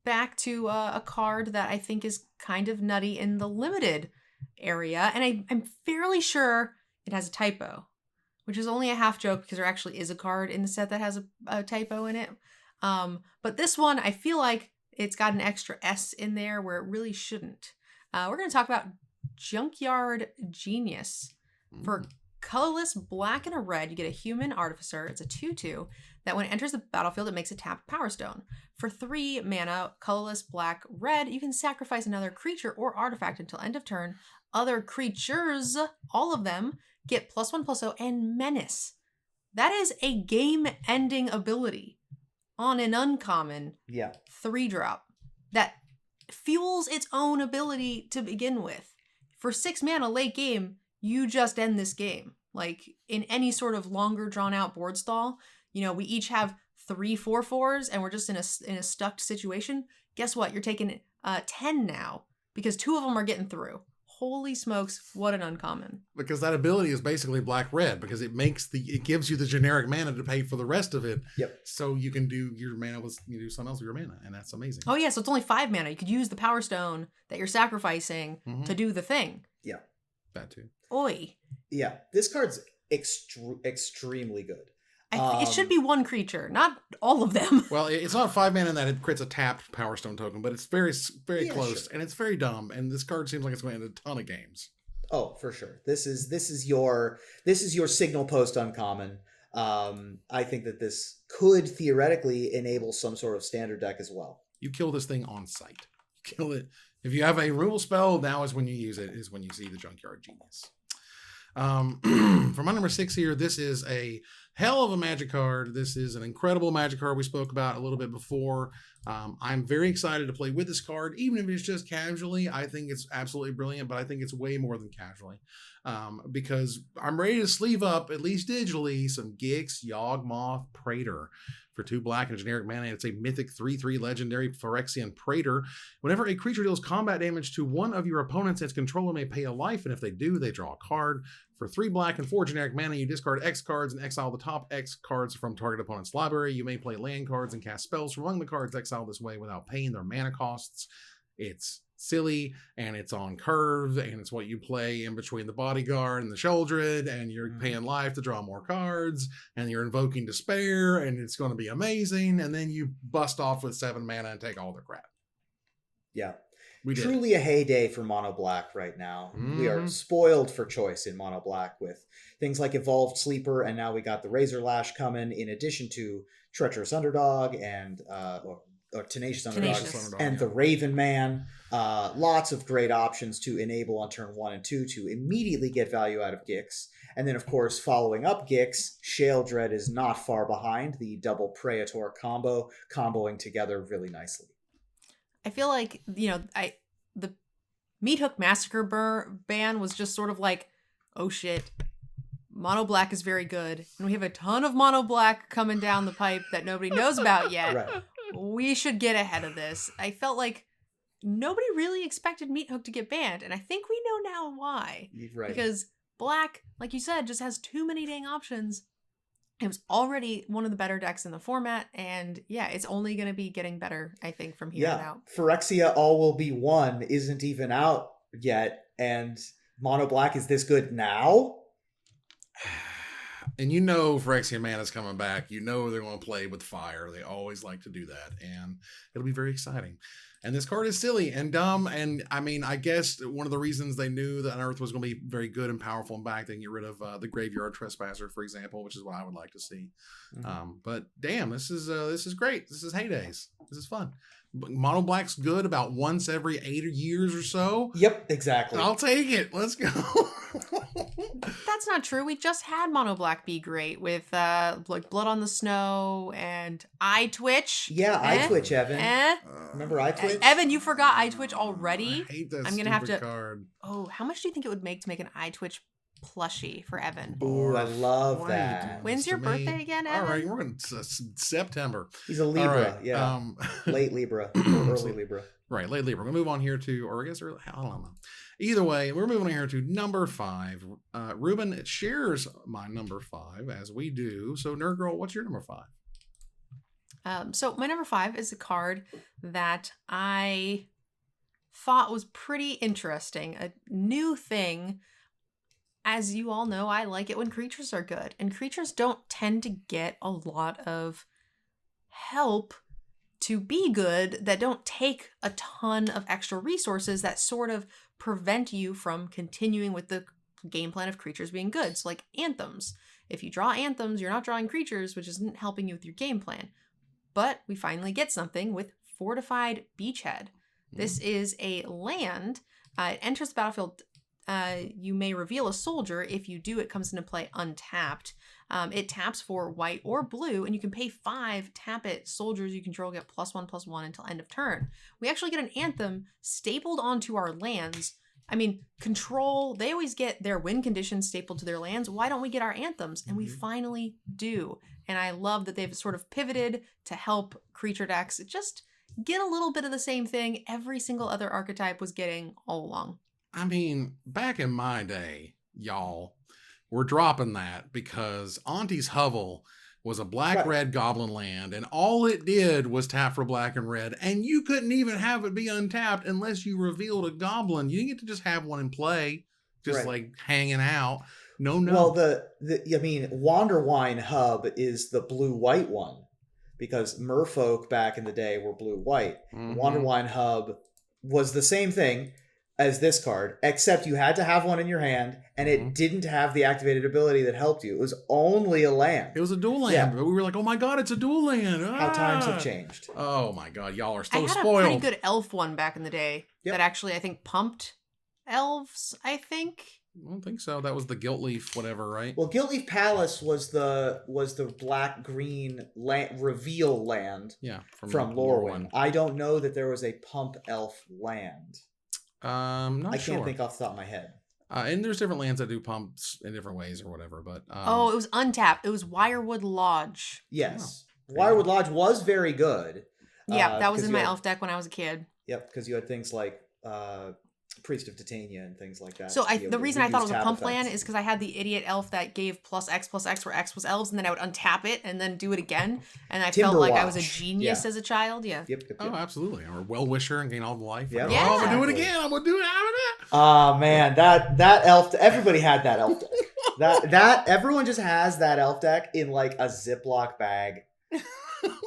back to a card that I think is kind of nutty in the limited area, and I'm fairly sure it has a typo, which is only a half joke because there actually is a card in the set that has a typo in it. But this one, I feel like it's got an extra S in there where it really shouldn't. We're going to talk about Junkyard Genius. For colorless black and a red, you get a human artificer. It's a 2/2 that when it enters the battlefield, it makes a tapped Power Stone. For 3 mana, colorless black red, you can sacrifice another creature or artifact until end of turn. Other creatures, all of them, get +1/+0 and menace. That is a game-ending ability on an uncommon 3-drop that fuels its own ability to begin with. For 6 mana late game, you just end this game. Like in any sort of longer drawn-out board stall, we each have 3 4/4s and we're just in a stuck situation. Guess what? You're taking 10 now because 2 of them are getting through. Holy smokes, what an uncommon. Because that ability is basically black-red, because it gives you the generic mana to pay for the rest of it. Yep. So you can do your mana you do something else with your mana, and that's amazing. Oh yeah, so it's only 5 mana. You could use the Power Stone that you're sacrificing to do the thing. Yeah. That too. Oi. Yeah, this card's extremely good. It should be 1 creature, not all of them. Well, it's not 5 mana in that it crits a tapped Power Stone token, but it's very, very close, and it's very dumb. And this card seems like it's going to end a ton of games. Oh, for sure. This is your signal post uncommon. I think that this could theoretically enable some sort of standard deck as well. You kill this thing on sight. You kill it. If you have a removal spell, now is when you use it. Is when you see the Junkyard Genius. For my number 6 here, this is a hell of a Magic card. This is an incredible Magic card we spoke about a little bit before. I'm very excited to play with this card, even if it's just casually. I think it's absolutely brilliant, but I think it's way more than casually. Because I'm ready to sleeve up, at least digitally, some Gix, Yawgmoth, Praetor. For 2 black and generic mana, it's a mythic 3/3 legendary Phyrexian Praetor. Whenever a creature deals combat damage to one of your opponents, its controller may pay a life, and if they do, they draw a card. For 3 black and 4 generic mana, you discard X cards and exile the top X cards from target opponent's library. You may play land cards and cast spells from among the cards exiled this way without paying their mana costs. It's silly, and it's on curve, and it's what you play in between the Bodyguard and the Sheoldred, and you're paying life to draw more cards, and you're invoking Despair, and it's going to be amazing, and then you bust off with 7 mana and take all their crap. Yeah. Truly a heyday for Mono Black right now. We are spoiled for choice in Mono Black with things like Evolved Sleeper, and now we got the Razorlash coming, in addition to Treacherous Underdog and or Tenacious Underdog and the Raven Man. Lots of great options to enable on turn 1 and 2 to immediately get value out of Gix. And then, of course, following up Gix, Sheoldred is not far behind. The double Praetor comboing together really nicely. I feel like, the Meat Hook Massacre ban was just sort of like, oh shit, Mono Black is very good. And we have a ton of Mono Black coming down the pipe that nobody knows about yet. Right. we should get ahead of this. I felt like nobody really expected Meathook to get banned, and I think we know now why. Right. Because Black, like you said, just has too many dang options. It was already one of the better decks in the format, and yeah, it's only going to be getting better, I think, from here on out. Phyrexia All Will Be One isn't even out yet, and Mono Black is this good now? And Phyrexia Mana's coming back. They're going to play with fire. They always like to do that, and it'll be very exciting. And this card is silly and dumb. And I mean, I guess one of the reasons they knew that Unearth was going to be very good and powerful and back, they can get rid of the Graveyard Trespasser, for example, which is what I would like to see. Mm-hmm. But damn, this is great. This is heydays. This is fun. Mono Black's good about once every 8 years or so. Yep, exactly. I'll take it. Let's go. That's not true. We just had Mono Black be great with like Blood on the Snow and Eye Twitch. Yeah, Eye Twitch, Evan. Remember Eye Twitch? Evan, you forgot Eye Twitch already? I hate that I'm gonna have to card. Oh, how much do you think it would make to make an Eye Twitch plushie for Evan? Ooh, I love that. When's your birthday again, Evan? All right, we're in September. He's a Libra, right, yeah. Late Libra, early Libra. Right, late Libra. We're going to move on here to, or I guess early, I don't know. Either way, we're moving on here to number 5. Ruben shares my number 5, as we do. So, Nerd Girl, what's your number 5? So my number 5 is a card that I thought was pretty interesting. A new thing. As you all know, I like it when creatures are good. And creatures don't tend to get a lot of help to be good that don't take a ton of extra resources that sort of prevent you from continuing with the game plan of creatures being good. So like anthems. If you draw anthems, you're not drawing creatures, which isn't helping you with your game plan. But we finally get something with Fortified Beachhead. This is a land. It enters the battlefield. You may reveal a soldier. If you do, it comes into play untapped. It taps for white or blue, and you can pay 5, tap it. Soldiers you control get +1/+1 until end of turn. We actually get an anthem stapled onto our lands. I mean, control, they always get their win conditions stapled to their lands. Why don't we get our anthems? And we finally do. And I love that they've sort of pivoted to help creature decks just get a little bit of the same thing every single other archetype was getting all along. I mean, back in my day, y'all, we're dropping that because Auntie's Hovel was a black-red goblin land, and all it did was tap for black and red, and you couldn't even have it be untapped unless you revealed a goblin. You didn't get to just have one in play, just like hanging out. No. Well, Wanderwine Hub is the blue-white one, because Merfolk back in the day were blue-white. Mm-hmm. Wanderwine Hub was the same thing as this card, except you had to have one in your hand, and it didn't have the activated ability that helped you. It was only a land. It was a dual land, but we were like, oh my god, it's a dual land. How times have changed. Oh my god, y'all are so spoiled. I had a pretty good elf one back in the day that actually, I think, pumped elves, I think. I don't think so. That was the Guiltleaf whatever, right? Well, Guiltleaf Palace was the black-green reveal land from Lorwyn. I don't know that there was a pump elf land. I can't think off the top of my head. And there's different lands that do pumps in different ways or whatever, but it was untapped. It was Wirewood Lodge. Yes, Wirewood Lodge was very good. Yeah, that was in my elf deck when I was a kid. Yep, because you had things like Priest of Titania and things like that. So the reason I thought it was a pump land is because I had the idiot elf that gave +X where X was elves, and then I would untap it and then do it again, and I felt like I was a genius as a child. Yeah. Yep. Oh, absolutely. Or well-wisher and gain all the life. Yep. Yeah. Oh, I'm gonna do it again. I'm gonna do it. Oh man, that elf. Everybody had that elf deck. that everyone just has that elf deck in like a Ziploc bag.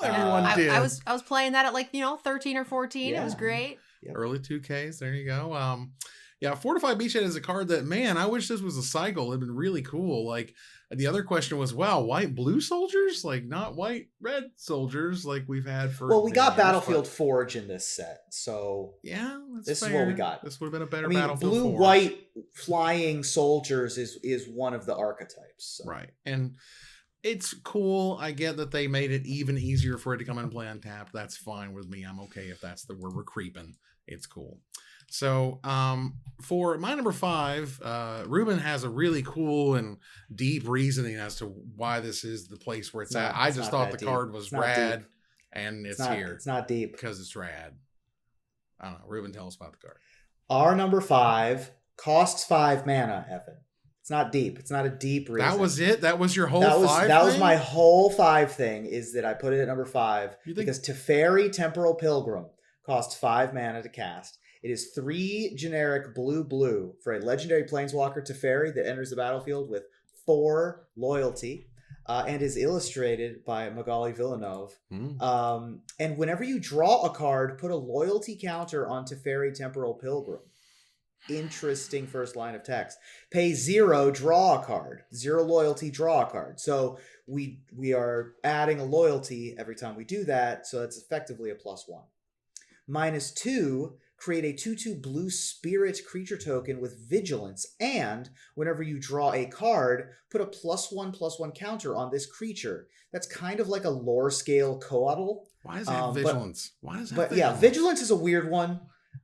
Everyone did. I was playing that at 13 or 14. Yeah. It was great. Yep. Early 2Ks. There you go. Fortified Beachhead is a card that, man, I wish this was a cycle. It'd been really cool. Like, the other question was, wow, white-blue soldiers? Like, not white-red soldiers like we've had for... Well, we got Battlefield Forge in this set, so... Yeah, this is what we got. This would have been a better Battlefield Forge. Blue-white flying soldiers is one of the archetypes. So. Right, and... It's cool. I get that they made it even easier for it to come in and play untapped. That's fine with me. I'm okay if that's the word we're creeping. It's cool. So for my number 5, Ruben has a really cool and deep reasoning as to why this is the place where it's at. I just thought the card was rad and it's not, here. It's not deep. Because it's rad. I don't know. Ruben, tell us about the card. Our number 5 costs 5 mana, Evan. It's not deep. It's not a deep reason. That was it? That was your whole 5 That thing? was my whole 5 thing, is that I put it at number 5 because Teferi Temporal Pilgrim costs 5 mana to cast. It is 3 generic blue for a legendary planeswalker Teferi that enters the battlefield with 4 loyalty. And is illustrated by Magali Villeneuve. And whenever you draw a card, put a loyalty counter on Teferi Temporal Pilgrim. Interesting first line of text. Pay 0, draw a card. 0 loyalty, draw a card. So we are adding a loyalty every time we do that, so that's effectively a +1. -2, create a 2/2 blue spirit creature token with vigilance, and whenever you draw a card, put a +1/+1 counter on this creature. That's kind of like a lore scale coatl. Why does it have vigilance? Why does it have vigilance? Yeah, vigilance is a weird one.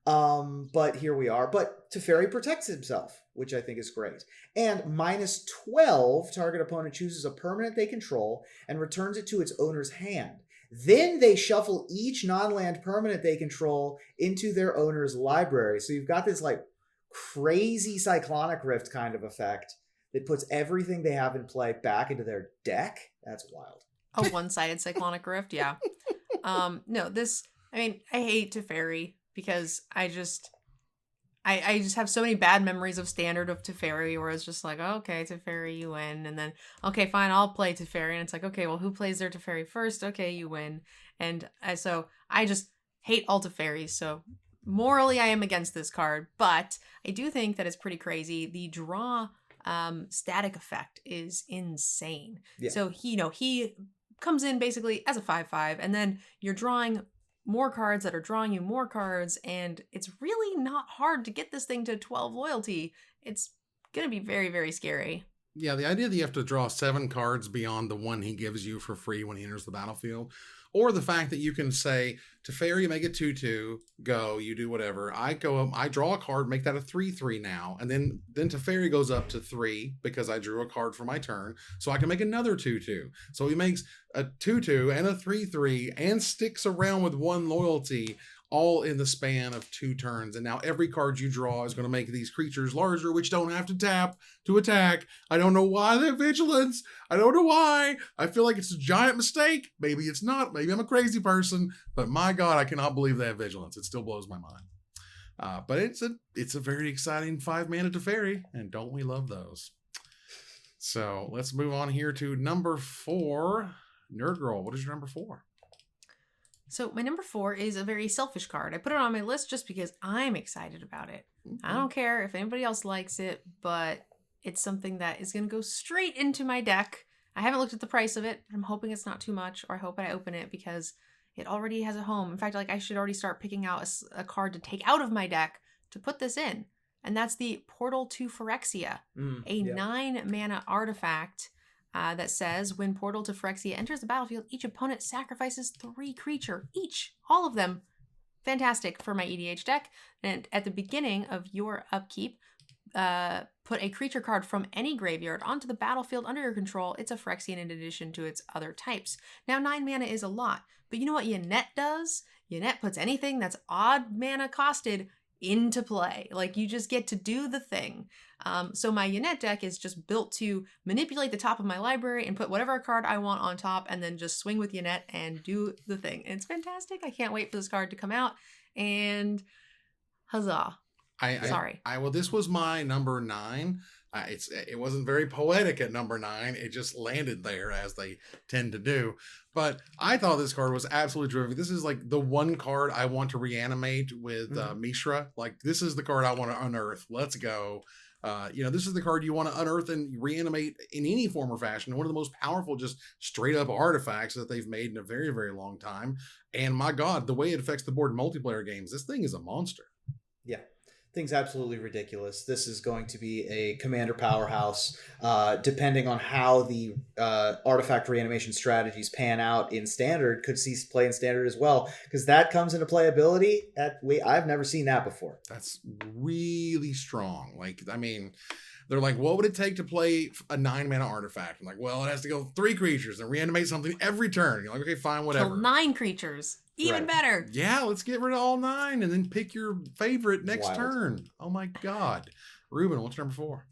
But here we are. But Teferi protects himself, which I think is great. And -12, target opponent chooses a permanent they control and returns it to its owner's hand. Then they shuffle each non-land permanent they control into their owner's library. So you've got this like crazy Cyclonic Rift kind of effect that puts everything they have in play back into their deck. That's wild. A one-sided Cyclonic Rift, yeah. No, this, I mean, I hate Teferi because I just have so many bad memories of Standard of Teferi where it's just like, oh, okay, Teferi, you win. And then, okay, fine, I'll play Teferi. And it's like, okay, well, who plays their Teferi first? Okay, you win. And so I just hate all Teferis. So morally, I am against this card. But I do think that it's pretty crazy. The draw static effect is insane. Yeah. So he comes in basically as a 5/5, and then you're drawing more cards that are drawing you more cards, and it's really not hard to get this thing to 12 loyalty. It's going to be very, very scary. Yeah, the idea that you have to draw 7 cards beyond the one he gives you for free when he enters the battlefield, or the fact that you can say, Teferi, make it 2/2, go, you do whatever. I go up, I draw a card, make that a 3/3 now, and then Teferi goes up to 3 because I drew a card for my turn, so I can make another 2/2. So he makes a 2/2 and a 3/3 and sticks around with 1 loyalty, all in the span of 2 turns. And now every card you draw is going to make these creatures larger, which don't have to tap to attack. I don't know why they have vigilance. I don't know why. I feel like it's a giant mistake. Maybe it's not. Maybe I'm a crazy person. But my God, I cannot believe they have vigilance. It still blows my mind. But it's a very exciting 5 mana Teferi, and don't we love those? So let's move on here to number 4. Nerd Girl, what is your number 4? So my number 4 is a very selfish card. I put it on my list just because I'm excited about it. Mm-hmm. I don't care if anybody else likes it, but it's something that is going to go straight into my deck. I haven't looked at the price of it. I'm hoping it's not too much, or I hope I open it because it already has a home. In fact, I should already start picking out a card to take out of my deck to put this in. And that's the Portal to Phyrexia, 9 mana artifact. That says, when Portal to Phyrexia enters the battlefield, each opponent sacrifices 3 creature. Each. All of them. Fantastic for my EDH deck. And at the beginning of your upkeep, put a creature card from any graveyard onto the battlefield under your control. It's a Phyrexian in addition to its other types. Now, 9 mana is a lot. But you know what Yannette does? Yannette puts anything that's odd mana costed into play. Like, you just get to do the thing. So my Yannette deck is just built to manipulate the top of my library and put whatever card I want on top, and then just swing with Yannette and do the thing. And it's fantastic. I can't wait for this card to come out. And huzzah. Sorry. Well, this was my number 9. It wasn't very poetic at number 9. It just landed there, as they tend to do. But I thought this card was absolutely terrific. This is like the one card I want to reanimate with Mishra. Like, this is the card I want to unearth. Let's go. This is the card you want to unearth and reanimate in any form or fashion. One of the most powerful, just straight up artifacts that they've made in a very, very long time. And my God, the way it affects the board in multiplayer games, this thing is a monster. Yeah. Thing's absolutely ridiculous. This is going to be a commander powerhouse, depending on how the artifact reanimation strategies pan out in Standard. Could see play in Standard as well, because that comes into playability I've never seen that before. That's really strong. Like, I mean, They're like, what would it take to play a 9-mana artifact? I'm like, well, it has to go 3 creatures and reanimate something every turn. You're like, okay, fine, whatever. Kill 9 creatures. Even better. Yeah, let's get rid of all 9 and then pick your favorite next turn. Oh my God. Ruben, what's number 4?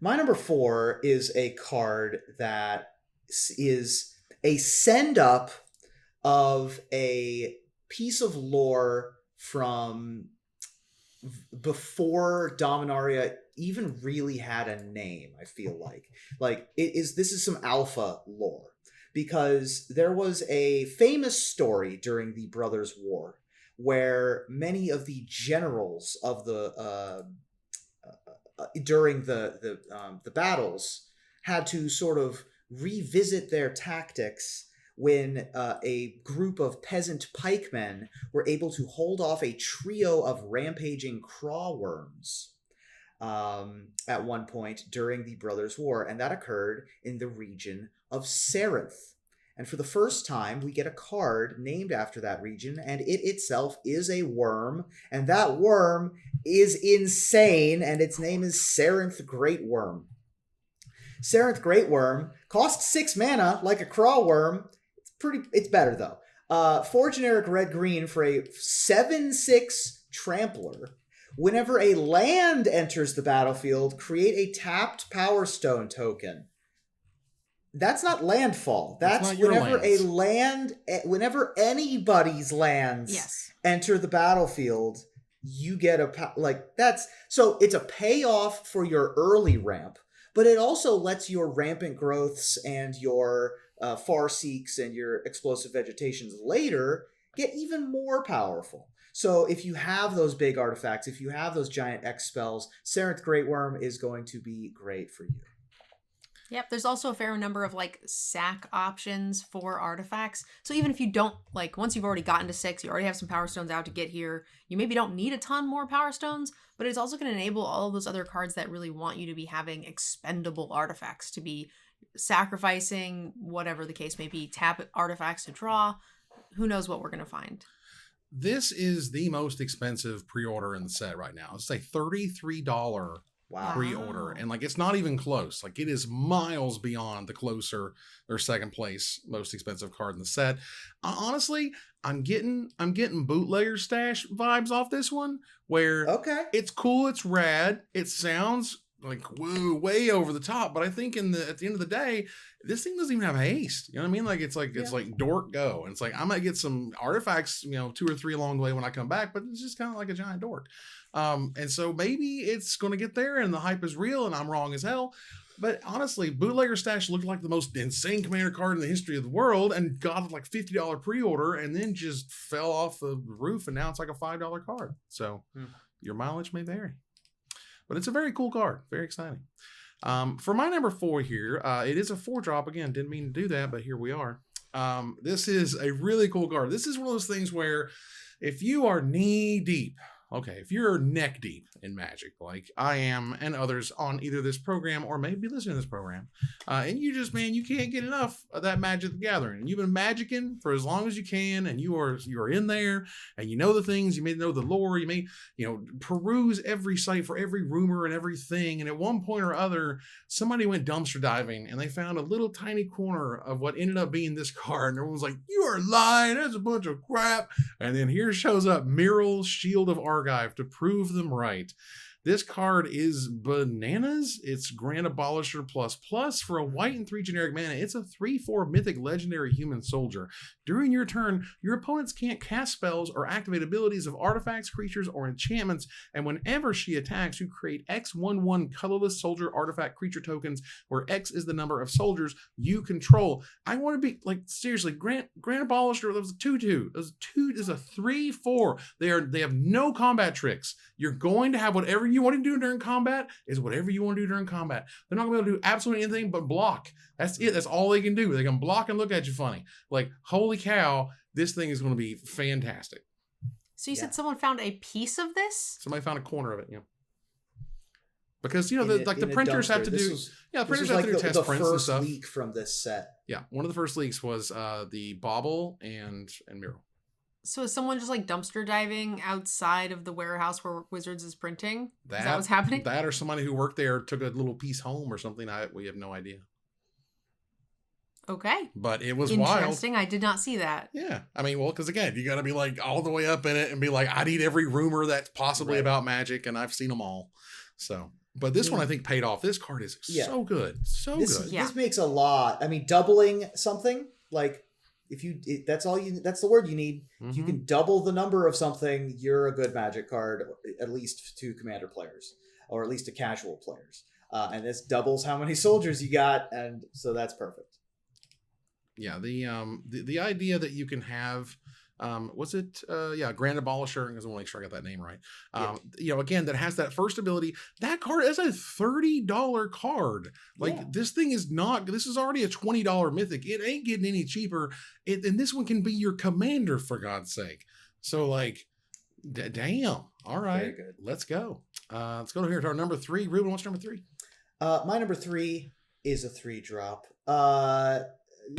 My number 4 is a card that is a send-up of a piece of lore from before Dominaria even really had a name. I feel like this is some alpha lore, because there was a famous story during the Brothers' War where many of the generals of the during the battles had to sort of revisit their tactics when a group of peasant pikemen were able to hold off a trio of rampaging crawworms at one point during the Brothers' War, and that occurred in the region of Sarenth. And for the first time, we get a card named after that region, and it itself is a worm, and that worm is insane, and its name is Sarenth Great Worm. Sarenth Great Worm costs 6 mana like a crawworm. It's better though. 4 generic red-green for a 7/6 trampler. Whenever a land enters the battlefield, create a tapped Power Stone token. That's not landfall. That's whenever anybody's lands enter the battlefield, you get it's a payoff for your early ramp, but it also lets your rampant growths and your Farseeks and your explosive vegetations later get even more powerful. So if you have those big artifacts, if you have those giant X spells, Sarenth Great Worm is going to be great for you. Yep, there's also a fair number of sack options for artifacts. So even if you don't, once you've already gotten to 6, you already have some Power Stones out to get here, you maybe don't need a ton more Power Stones, but it's also going to enable all of those other cards that really want you to be having expendable artifacts, to be sacrificing, whatever the case may be, tap artifacts to draw. Who knows what we're going to find. This is the most expensive pre-order in the set right now. It's a $33 pre-order, and it's not even close. It is miles beyond the closer or second place most expensive card in the set. Honestly, I'm getting bootlegger stash vibes off this one, where it's cool, it's rad, it sounds woo, way over the top, but I think at the end of the day, this thing doesn't even have haste. You know what I mean? It's like dork go, and it's I might get some artifacts, 2 or 3 along the way when I come back, but it's just kind of like a giant dork. And so maybe it's going to get there and the hype is real and I'm wrong as hell. But honestly, Bootlegger Stash looked like the most insane commander card in the history of the world and got a $50 pre-order and then just fell off the roof, and now it's a $5 card. So your mileage may vary. But it's a very cool card. Very exciting. For my number 4 here, it is a 4-drop. Again, didn't mean to do that, but here we are. This is a really cool card. This is one of those things where if you are knee deep, if you're neck deep in Magic, like I am and others on either this program or maybe listening to this program, and you just, you can't get enough of that Magic the Gathering, and you've been magicking for as long as you can, and you are in there, and you know the things, you may know the lore, you may, peruse every site for every rumor and everything, and at one point or other, somebody went dumpster diving, and they found a little tiny corner of what ended up being this card, and everyone's like, you are lying, that's a bunch of crap, and then here shows up Miral's Shield of Argive to prove them right. This card is bananas. It's Grand Abolisher ++ for a white and 3 generic mana. It's a 3/4 mythic legendary human soldier. During your turn, your opponents can't cast spells or activate abilities of artifacts, creatures, or enchantments, and whenever she attacks, you create X/1/1 colorless soldier artifact creature tokens, where X is the number of soldiers you control. I want to be seriously, Grand Abolisher, that was a 2/2. That is a 3/4. They have no combat tricks. You're going to have whatever you want to do during combat is whatever you want to do during combat. They're not going to be able to do absolutely anything but block. That's it. That's all they can do. They can block and look at you funny. Holy cow, this thing is going to be fantastic. So you said someone found a piece of this? Somebody found a corner of it, Because the printers have to do the printers have to do test prints and stuff. The first leak from this set. Yeah, one of the first leaks was the Bauble and Mural. So is someone just like dumpster diving outside of the warehouse where Wizards is printing? Is that what's happening? That or somebody who worked there took a little piece home or something. We have no idea. Okay. But it was interesting. wild. I did not see that. Yeah. I mean, well, because again, you got to be like all the way up in it and be like, I need every rumor that's possibly about Magic, and I've seen them all. So, but this one I think paid off. This card is so good. So good. This makes a lot. I mean, doubling something, like that's the word you need. If you can double the number of something, you're a good Magic card, at least to Commander players, or at least to casual players. And this doubles how many soldiers you got, and so that's perfect. Yeah, the idea that you can have Grand Abolisher, because I want to make sure I got that name right. Again, that has that first ability. That card is a $30 card. This thing is not. This is already a $20 mythic. It ain't getting any cheaper. And this one can be your commander, for God's sake. So damn. All right, very good. Let's go. Let's go here to our number 3. Ruben, what's number 3? My number 3 is a 3-drop.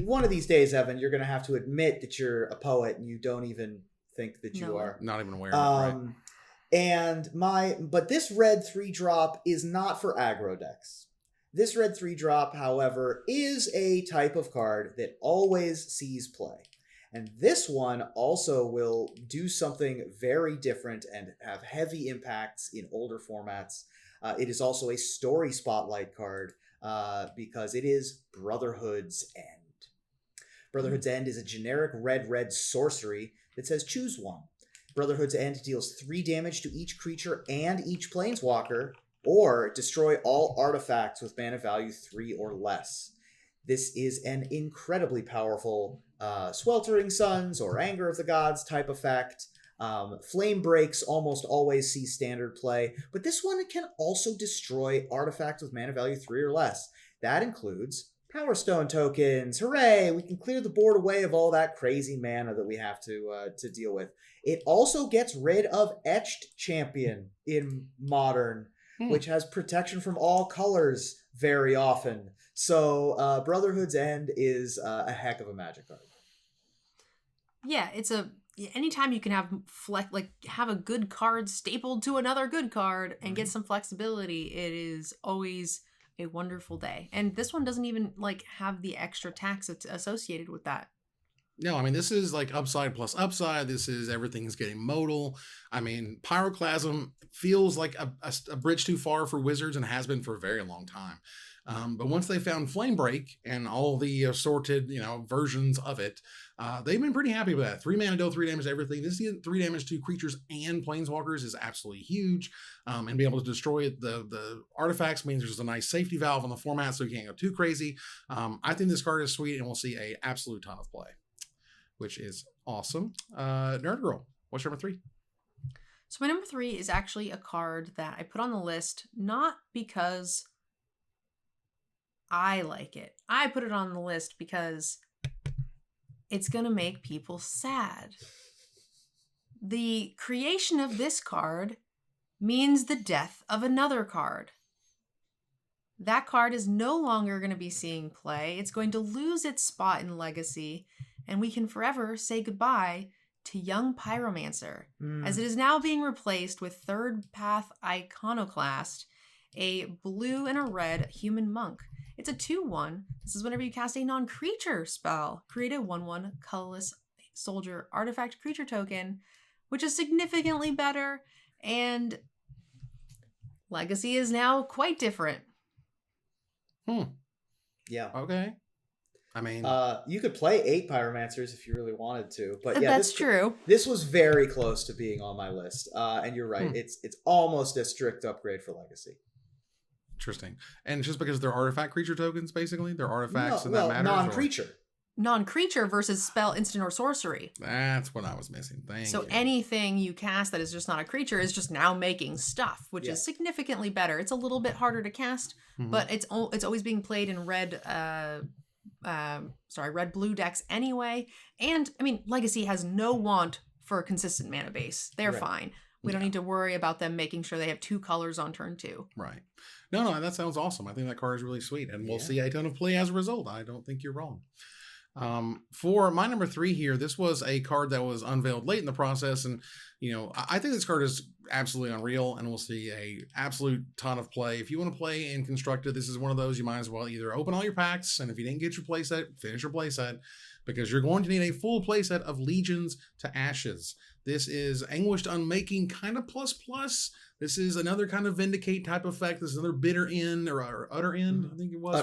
One of these days, Evan, you're going to have to admit that you're a poet and you don't even think that you are. Not even aware of it, right? But this red 3-drop is not for aggro decks. This red 3-drop, however, is a type of card that always sees play. And this one also will do something very different and have heavy impacts in older formats. It is also a story spotlight card because it is Brotherhood's End. Brotherhood's End is a generic red sorcery that says choose one. Brotherhood's End deals 3 damage to each creature and each planeswalker, or destroy all artifacts with mana value 3 or less. This is an incredibly powerful Sweltering Suns or Anger of the Gods type effect. Flame Breaks almost always see standard play, but this one can also destroy artifacts with mana value 3 or less. That includes Power Stone tokens. Hooray! We can clear the board away of all that crazy mana that we have to deal with. It also gets rid of Etched Champion in Modern, which has protection from all colors very often. So Brotherhood's End is a heck of a Magic card. Yeah, it's anytime you can have have a good card stapled to another good card and get some flexibility, it is always a wonderful day. And this one doesn't even have the extra tax associated with that. No, I mean, this is upside plus upside. This is everything's getting modal. I mean, Pyroclasm feels like a bridge too far for Wizards and has been for a very long time. But once they found Flame Break and all the assorted, versions of it, they've been pretty happy with that. 3 mana deal 3 damage to everything. This is 3 damage to creatures and planeswalkers is absolutely huge. And be able to destroy the artifacts means there's a nice safety valve on the format so you can't go too crazy. I think this card is sweet and we'll see a absolute ton of play, which is awesome. Nerd Girl, what's your number 3? So my number 3 is actually a card that I put on the list, not because I like it. I put it on the list because it's going to make people sad. The creation of this card means the death of another card. That card is no longer going to be seeing play. It's going to lose its spot in Legacy, and we can forever say goodbye to Young Pyromancer, as it is now being replaced with Third Path Iconoclast, a blue and a red human monk. It's a 2/1. This is whenever you cast a non-creature spell, create a 1/1 colorless soldier artifact creature token, which is significantly better, and Legacy is now quite different. Yeah. Okay. I mean, you could play 8 Pyromancers if you really wanted to, but yeah, that's true. This was very close to being on my list, and you're right. It's almost a strict upgrade for Legacy. Interesting. And just because they're artifact creature tokens, basically? They're artifacts and that matters? Non-creature. Non-creature versus spell, instant, or sorcery. That's what I was missing. Thank you. Anything you cast that is just not a creature is just now making stuff, which is significantly better. It's a little bit harder to cast, but it's always being played in red blue decks anyway. And I mean, Legacy has no want for a consistent mana base. They're fine. We don't need to worry about them making sure they have 2 colors on turn 2. Right. No, that sounds awesome. I think that card is really sweet, and we'll see a ton of play as a result. I don't think you're wrong. For my number 3 here, this was a card that was unveiled late in the process, and I think this card is absolutely unreal, and we'll see a absolute ton of play. If you want to play in Constructed, this is one of those you might as well either open all your packs, and if you didn't get your playset, finish your playset, because you're going to need a full playset of Legions to Ashes. This is Anguished Unmaking kind of plus. This is another kind of Vindicate type effect. This is another Bitter End or Utter End, I think it was,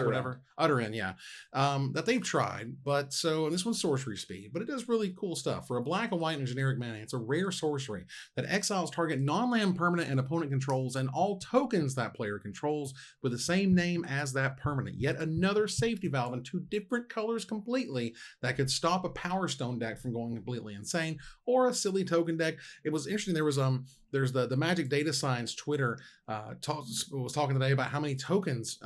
Utter End, yeah. That they've tried. But so this one's sorcery speed, but it does really cool stuff. For a black and white and generic mana, it's a rare sorcery that exiles target non-land permanent and opponent controls and all tokens that player controls with the same name as that permanent. Yet another safety valve in 2 different colors completely that could stop a Power Stone deck from going completely insane, or a silly token deck. It was interesting. There's the Magic Data Science Twitter was talking today about how many tokens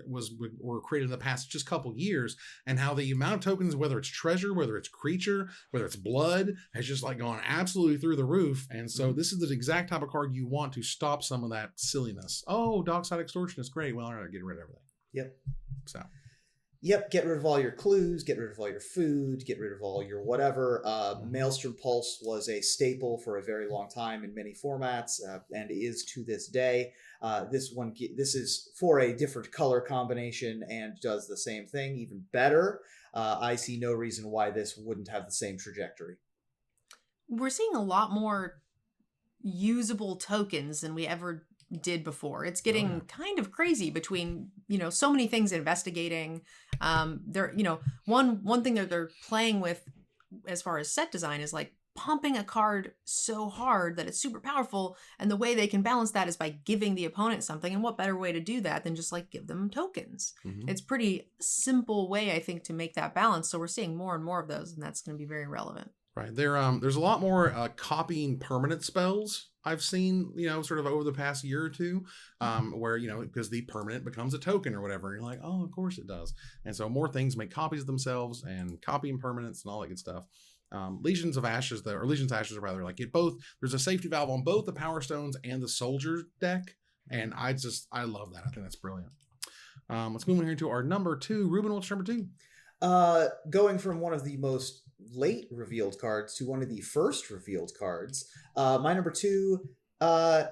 were created in the past just couple years, and how the amount of tokens, whether it's treasure, whether it's creature, whether it's blood, has just like gone absolutely through the roof. And so this is the exact type of card you want to stop some of that silliness. Oh, Dockside Extortion is great. Well, all right, get rid of everything. Yep. So. Yep, get rid of all your clues, get rid of all your food, get rid of all your whatever. Maelstrom Pulse was a staple for a very long time in many formats, and is to this day. This is for a different color combination and does the same thing, even better. I see no reason why this wouldn't have the same trajectory. We're seeing a lot more usable tokens than we ever did before. It's getting kind of crazy between, so many things investigating. They're, one thing that they're playing with as far as set design is like pumping a card so hard that it's super powerful. And the way they can balance that is by giving the opponent something. And what better way to do that than just like give them tokens? Mm-hmm. It's pretty simple way, I think, to make that balance. So we're seeing more and more of those, and that's going to be very relevant. Right. There's a lot more copying permanent spells I've seen, sort of over the past year or two, where, because the permanent becomes a token or whatever. And you're like, oh, of course it does. And so more things make copies of themselves and copying permanents and all that good stuff. Legions of Ashes, like it both, there's a safety valve on both the Power Stones and the Soldier deck. And I love that. I think that's brilliant. Let's move on here to our number 2. Ruben, what's number 2? Going from one of the most late revealed cards to one of the first revealed cards. My number 2, I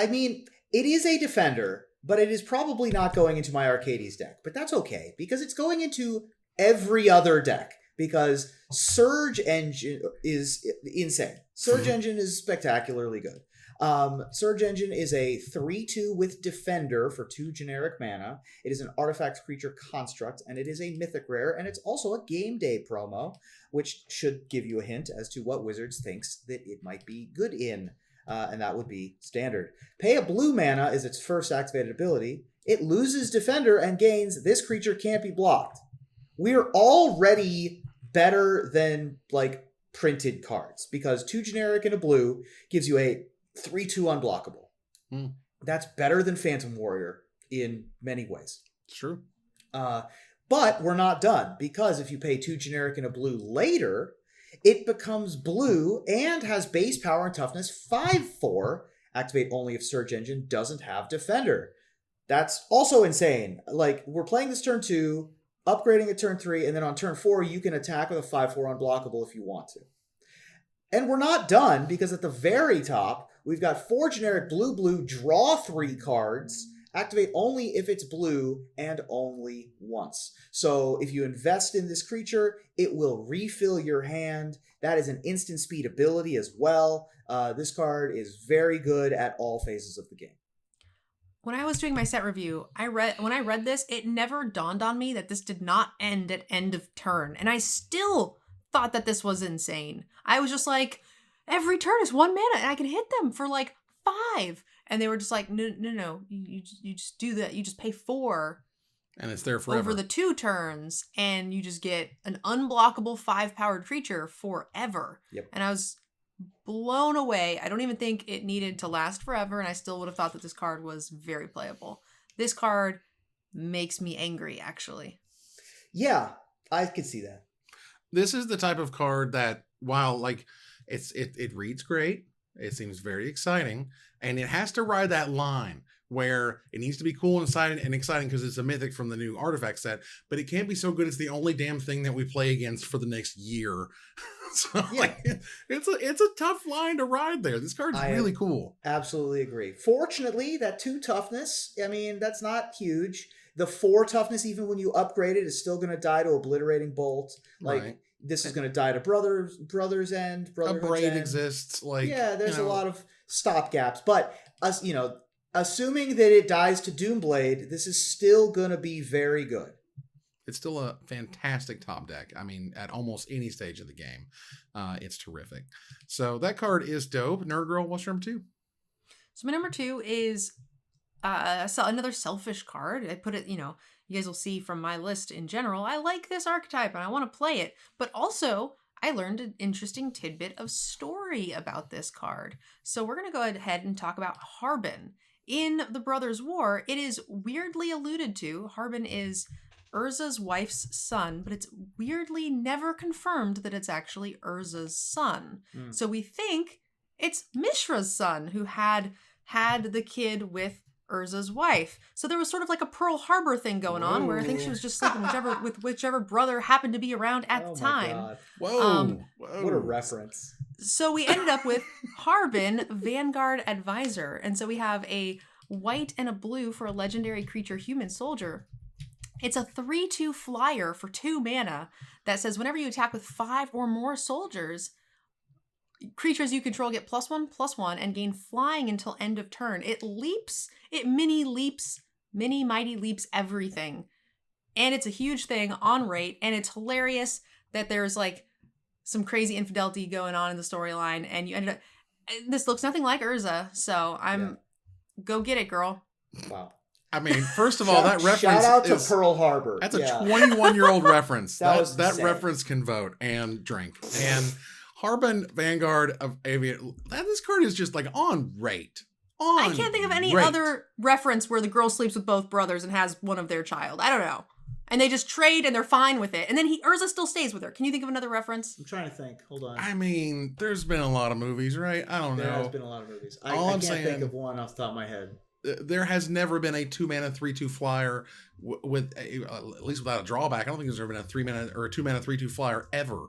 mean, it is a defender, but it is probably not going into my Arcades deck. But that's okay, because it's going into every other deck, because Surge Engine is insane. Surge Engine is spectacularly good. Surge Engine is a 3/2 with Defender for 2 generic mana. It is an artifact creature construct, and it is a mythic rare, and it's also a game day promo, which should give you a hint as to what Wizards thinks that it might be good in, and that would be standard. Pay a blue mana is its first activated ability. It loses Defender and gains this creature can't be blocked. We're already better than, printed cards, because 2 generic and a blue gives you a 3/2 unblockable. That's better than Phantom Warrior in many ways. It's true. But we're not done, because if you pay 2 generic and a blue later, it becomes blue and has base power and toughness 5/4. Activate only if Surge Engine doesn't have Defender. That's also insane. We're playing this turn 2, upgrading at turn 3, and then on turn 4, you can attack with a 5/4 unblockable if you want to. And we're not done, because at the very top, we've got 4 generic blue, draw 3 cards, activate only if it's blue, and only once. So if you invest in this creature, it will refill your hand. That is an instant speed ability as well. This card is very good at all phases of the game. When I was doing my set review, when I read this, it never dawned on me that this did not end at end of turn. And I still thought that this was insane. I was just like, every turn is 1 mana and I can hit them for 5. And they were just like, no. You just do that. You just pay 4. And it's there forever. Over the 2 turns, and you just get an unblockable 5-powered creature forever. Yep. And I was blown away. I don't even think it needed to last forever, and I still would have thought that this card was very playable. This card makes me angry, actually. Yeah, I could see that. This is the type of card that, while it reads great, it seems very exciting, and it has to ride that line where it needs to be cool and exciting because it's a mythic from the new artifact set, but it can't be so good it's the only damn thing that we play against for the next year. So it's a tough line to ride there. This card's really cool. Absolutely agree. Fortunately, that 2 toughness, I mean, that's not huge. The 4 toughness, even when you upgrade it, is still going to die to Obliterating Bolt. This is going to die to Brother's End. A Braid exists. There's a lot of stopgaps. But, assuming that it dies to Doomblade, this is still going to be very good. It's still a fantastic top deck. I mean, at almost any stage of the game, it's terrific. So that card is dope. Nerd Girl, what's your number 2? So my number 2 is another selfish card. I put it, you guys will see from my list in general, I like this archetype and I want to play it. But also, I learned an interesting tidbit of story about this card. So we're going to go ahead and talk about Harbin. In the Brothers' War, it is weirdly alluded to. Harbin is Urza's wife's son, but it's weirdly never confirmed that it's actually Urza's son. So we think it's Mishra's son who had the kid with Urza's wife. So there was sort of like a Pearl Harbor thing going on where I think she was just sleeping with whichever brother happened to be around at the time. God. Whoa. What a reference. So we ended up with Harbin, Vanguard Advisor. And so we have a white and a blue for a legendary creature human soldier. It's a 3/2 flyer for 2 mana that says whenever you attack with 5 or more soldiers, creatures you control get +1/+1 and gain flying until end of turn. It leaps, it mini mighty leaps everything. And it's a huge thing on rate, and it's hilarious that there's like some crazy infidelity going on in the storyline, and you ended up, this looks nothing like Urza, so go get it, girl. Wow. I mean, first of all, that reference shout out to Pearl Harbor. That's a 21-year-old reference. that insane. Reference can vote and drink. And Harbin, Vanguard of Avian. This card is just like on rate. I can't think of any other reference where the girl sleeps with both brothers and has one of their child. I don't know. And they just trade and they're fine with it. And then Urza still stays with her. Can you think of another reference? I'm trying to think. Hold on. I mean, there's been a lot of movies, right? I don't know. There has been a lot of movies. I can't think of one off the top of my head. There has never been a 2-mana 3/2 flyer with at least without a drawback. I don't think there's ever been a 3-mana or a 2-mana 3/2 flyer ever.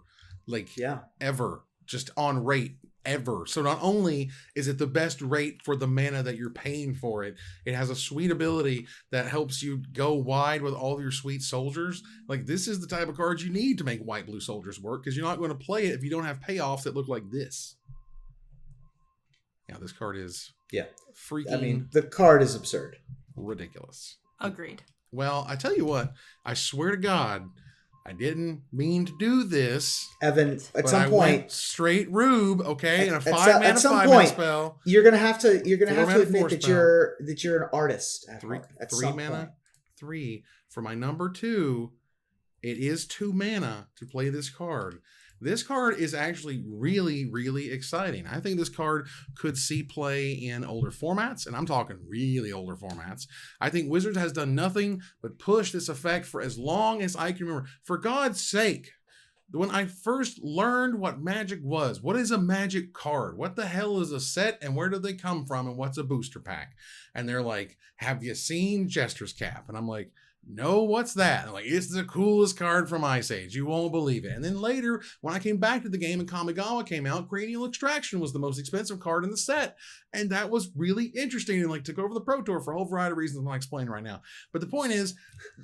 Ever. Just on rate ever. So not only is it the best rate for the mana that you're paying for it, it has a sweet ability that helps you go wide with all of your sweet soldiers. Like, this is the type of cards you need to make white blue soldiers work, because you're not going to play it if you don't have payoffs that look like this. Yeah, this card is freaking. I mean, the card is absurd. Ridiculous. Agreed. Well, I tell you what, I swear to God, I didn't mean to do this. Evan, at some point, went straight Rube, okay, and a 5-mana 5-mana spell. You're gonna have to admit that you're an artist. At 3 mana, 3 for my number 2. It is 2 mana to play this card. This card is actually really, really exciting. I think this card could see play in older formats, and I'm talking really older formats. I think Wizards has done nothing but push this effect for as long as I can remember. For God's sake, when I first learned what Magic was, what is a Magic card? What the hell is a set, and where do they come from, and what's a booster pack? And they're like, have you seen Jester's Cap? And I'm like, no, what's that? And like, it's the coolest card from Ice Age. You won't believe it. And then later, when I came back to the game and Kamigawa came out, Cranial Extraction was the most expensive card in the set. And that was really interesting and like took over the Pro Tour for a whole variety of reasons I'm not explaining right now. But the point is,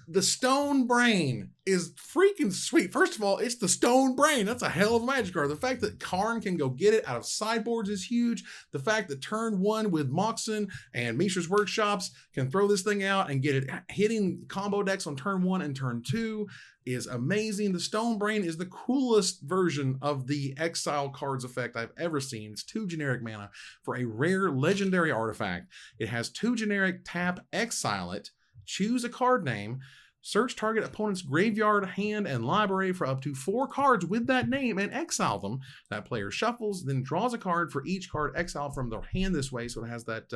the Stone Brain is freaking sweet. First of all, it's the Stone Brain. That's a hell of a Magic card. The fact that Karn can go get it out of sideboards is huge. The fact that turn 1 with Moxen and Mishra's Workshops can throw this thing out and get it hitting combo decks on turn 1 and turn 2 is amazing. The Stone Brain is the coolest version of the Exile cards effect I've ever seen. It's 2 generic mana for a rare legendary artifact. It has 2 generic tap, exile it, choose a card name, search target opponent's graveyard, hand, and library for up to 4 cards with that name and exile them. That player shuffles, then draws a card for each card exiled from their hand this way. So it has that,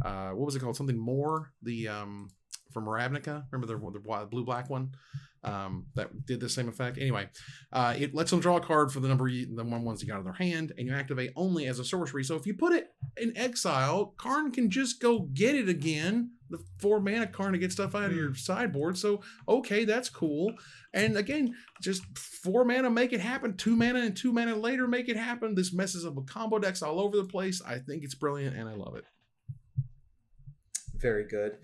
what was it called? Something more, from Ravnica. Remember the blue-black one? That did the same effect. Anyway, it lets them draw a card for the one ones you got in their hand, and you activate only as a sorcery. So if you put it in exile, Karn can just go get it again. The 4 mana Karn to get stuff out of your sideboard. So, okay, that's cool. And again, just 4 mana, make it happen. 2 mana and 2 mana later, make it happen. This messes up with combo decks all over the place. I think it's brilliant and I love it. Very good.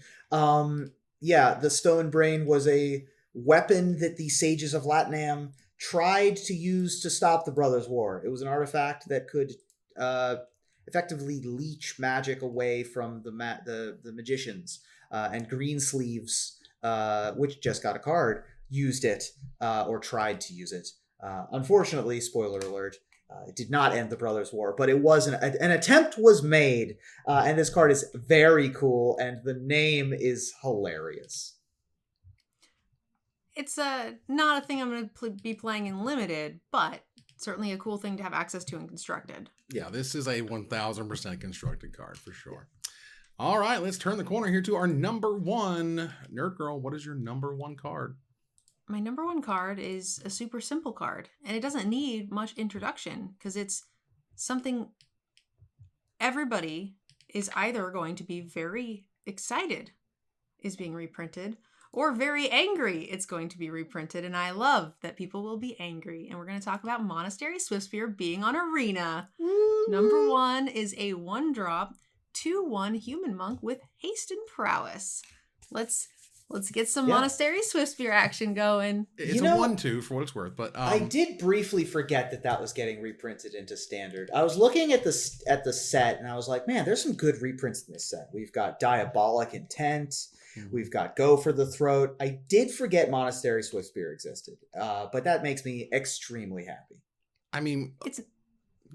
Yeah, the Stone Brain was a weapon that the Sages of Latnam tried to use to stop the Brothers' War. It was an artifact that could effectively leech magic away from the magicians. And Greensleeves, which just got a card, used it or tried to use it. Unfortunately, spoiler alert, it did not end the Brothers' War, but it was an attempt was made, and this card is very cool, and the name is hilarious. It's not a thing I'm going to be playing in Limited, but certainly a cool thing to have access to in Constructed. Yeah, this is a 1000% Constructed card for sure. All right, let's turn the corner here to our number 1. Nerd Girl, what is your number 1 card? My number 1 card is a super simple card, and it doesn't need much introduction because it's something everybody is either going to be very excited is being reprinted or very angry it's going to be reprinted, and I love that people will be angry. And we're going to talk about Monastery Swiftspear being on Arena. Number 1 is a 1-drop 2/1 human monk with haste and prowess. Let's get some Monastery Swiftspear action going. It's a 1/2 for what it's worth, but I did briefly forget that was getting reprinted into Standard. I was looking at the set and I was like, man, there's some good reprints in this set. We've got Diabolic Intent. We've got Go for the Throat. I did forget Monastery Swiftspear existed, but that makes me extremely happy. I mean,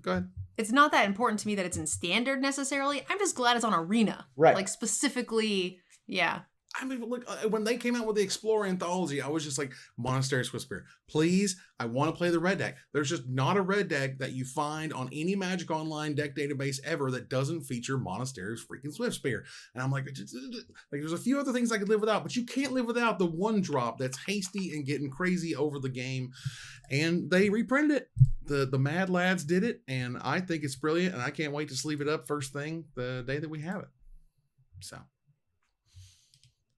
go ahead. It's not that important to me that it's in Standard necessarily. I'm just glad it's on Arena. Right. Like specifically, yeah. I mean, look, when they came out with the Explorer Anthology, I was just like, Monastery Swiftspear, please, I want to play the red deck. There's just not a red deck that you find on any Magic Online deck database ever that doesn't feature Monastery's freaking Swiftspear. And I'm like, there's a few other things I could live without, but you can't live without the 1-drop that's hasty and getting crazy over the game. And they reprinted it. The Mad Lads did it, and I think it's brilliant, and I can't wait to sleeve it up first thing the day that we have it. So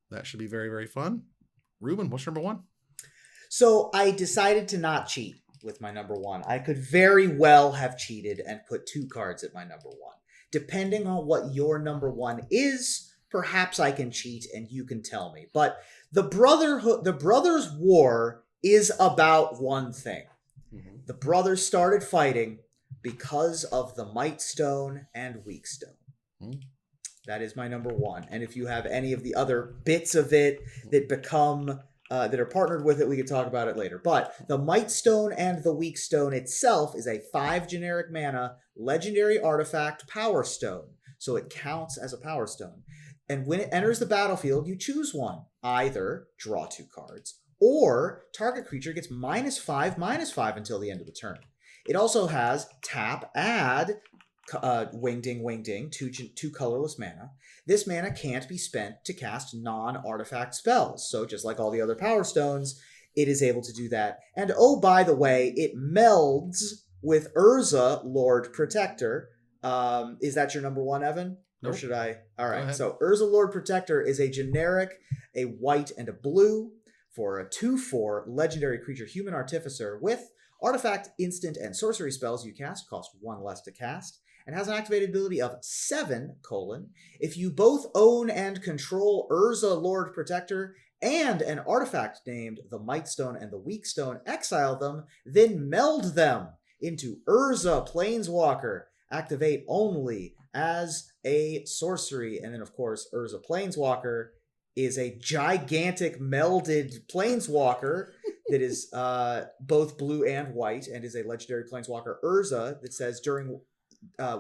that should be very, very fun. Ruben, what's number 1? So I decided to not cheat with my number 1. I could very well have cheated and put 2 cards at my number 1. Depending on what your number 1 is, perhaps I can cheat and you can tell me. But the Brothers' War is about one thing. Mm-hmm. The brothers started fighting because of the Might Stone and Weak Stone. Mm-hmm. That is my number 1. And if you have any of the other bits of it that become that are partnered with it, we can talk about it later. But the Might Stone and the Weak Stone itself is a 5 generic mana legendary artifact Power Stone. So it counts as a Power Stone. And when it enters the battlefield, you choose one. Either draw 2 cards, or target creature gets -5/-5 until the end of the turn. It also has tap, add Wingding, 2 colorless mana. This mana can't be spent to cast non-artifact spells. So just like all the other Power Stones, it is able to do that. And oh, by the way, it melds with Urza, Lord Protector. Is that your number 1, Evan? Nope. Or should I? All right. So Urza, Lord Protector is a generic, a white and a blue for a 2/4 legendary creature, Human Artificer, with artifact, instant, and sorcery spells you cast cost 1 less to cast, and has an activated ability of 7: if you both own and control Urza, Lord Protector, and an artifact named the Might Stone and the Weak Stone, exile them, then meld them into Urza Planeswalker. Activate only as a sorcery. And then, of course, Urza Planeswalker is a gigantic melded Planeswalker that is both blue and white, and is a legendary Planeswalker Urza that says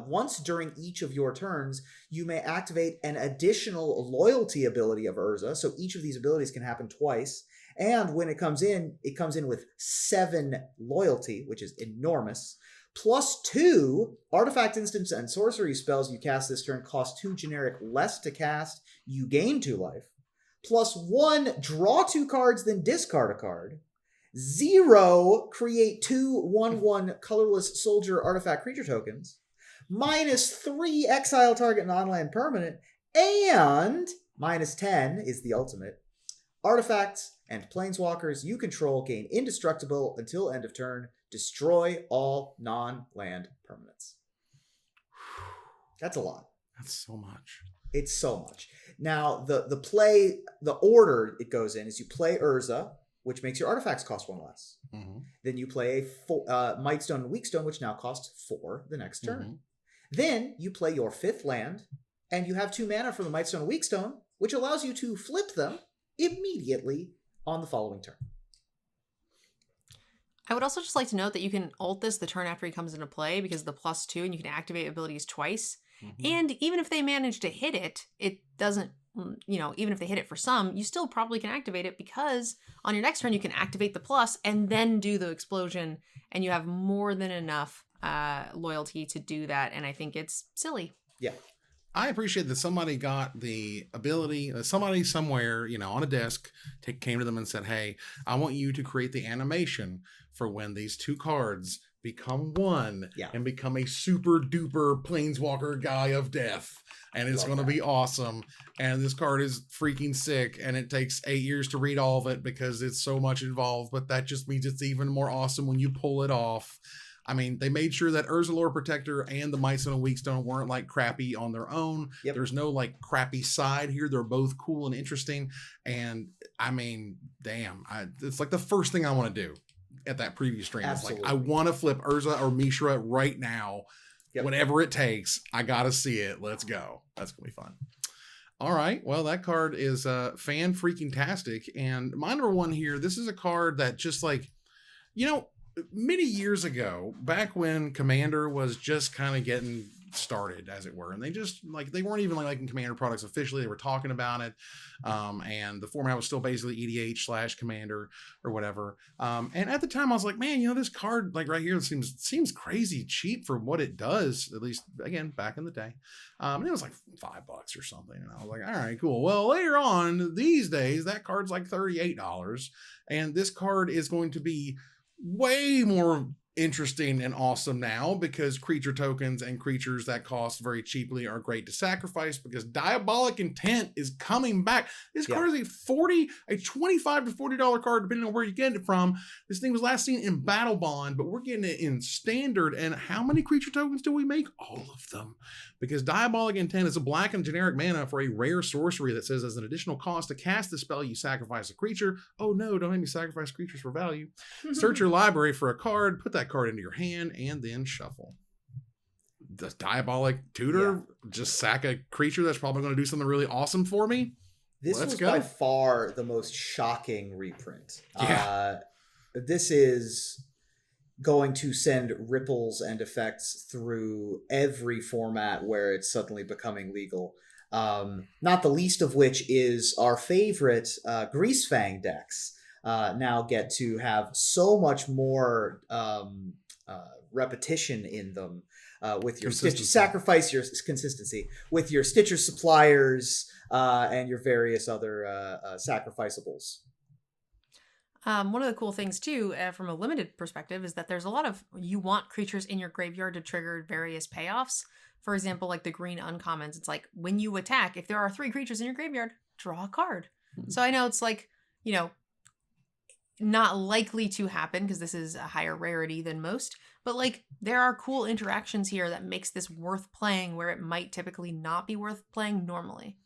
once during each of your turns, you may activate an additional loyalty ability of Urza. So each of these abilities can happen twice. And when it comes in with 7 loyalty, which is enormous. +2 artifact, instants, and sorcery spells you cast this turn cost 2 generic less to cast. You gain 2 life. +1, draw 2 cards, then discard a card. 0, create 2 1/1 colorless soldier artifact creature tokens. -3 exile target non-land permanent, and -10 is the ultimate. Artifacts and planeswalkers you control gain indestructible until end of turn. Destroy all non-land permanents. That's a lot. That's so much. It's so much. Now, the order it goes in is you play Urza, which makes your artifacts cost 1 less. Mm-hmm. Then you play Mightstone and Weakstone, which now costs 4 the next turn. Mm-hmm. Then you play your 5th land, and you have 2 mana for the Mightstone and Weakstone, which allows you to flip them immediately on the following turn. I would also just like to note that you can ult this the turn after he comes into play because of the +2, and you can activate abilities twice. Mm-hmm. And even if they manage to hit it, it doesn't, even if they hit it for some, you still probably can activate it because on your next turn you can activate the plus and then do the explosion, and you have more than enough loyalty to do that, and I think it's silly. Yeah. I appreciate that somebody got the ability, somebody somewhere, on a desk came to them and said, hey, I want you to create the animation for when these 2 cards become 1 and become a super duper planeswalker guy of death. And it's going to be awesome. And this card is freaking sick. And it takes 8 years to read all of it because it's so much involved. But that just means it's even more awesome when you pull it off. I mean, they made sure that Urza Lore Protector and the Mightstone and Weakstone weren't like crappy on their own. Yep. There's no like crappy side here. They're both cool and interesting. And I mean, damn, it's like the first thing I want to do at that preview stream. Absolutely. It's like, I want to flip Urza or Mishra right now. Yep. Whatever it takes, I got to see it. Let's go. That's going to be fun. All right. Well, that card is fan freaking tastic. And my number 1 here, this is a card that just like, many years ago, back when Commander was just kind of getting started, as it were, and they weren't even liking Commander products officially. They were talking about it, and the format was still basically EDH/Commander or whatever. And at the time, I was like, man, this card like right here seems crazy cheap for what it does. At least again back in the day, and it was like $5 or something. And I was like, all right, cool. Well, later on these days, that card's like $38, and this card is going to be way more interesting and awesome now because creature tokens and creatures that cost very cheaply are great to sacrifice because Diabolic Intent is coming back. This card is a $25 to $40 card depending on where you get it from. This thing was last seen in Battle Bond, but we're getting it in Standard. And how many creature tokens do we make? All of them. Because Diabolic Intent is a black and generic mana for a rare sorcery that says as an additional cost to cast the spell, you sacrifice a creature. Oh no, don't make me sacrifice creatures for value. Search your library for a card, put that card into your hand, and then shuffle. The Diabolic Tutor, just sack a creature that's probably going to do something really awesome for me. This was by far the most shocking reprint. This is going to send ripples and effects through every format where it's suddenly becoming legal. Not the least of which is our favorite Greasefang decks now get to have so much more repetition in them with your sacrifice, your consistency, with your Stitcher suppliers and your various other sacrificeables. One of the cool things too, from a limited perspective, is that there's a lot of you want creatures in your graveyard to trigger various payoffs. For example, like the green uncommons, it's like when you attack, if there are 3 creatures in your graveyard, draw a card. So I know it's like, not likely to happen because this is a higher rarity than most, but like there are cool interactions here that makes this worth playing where it might typically not be worth playing normally.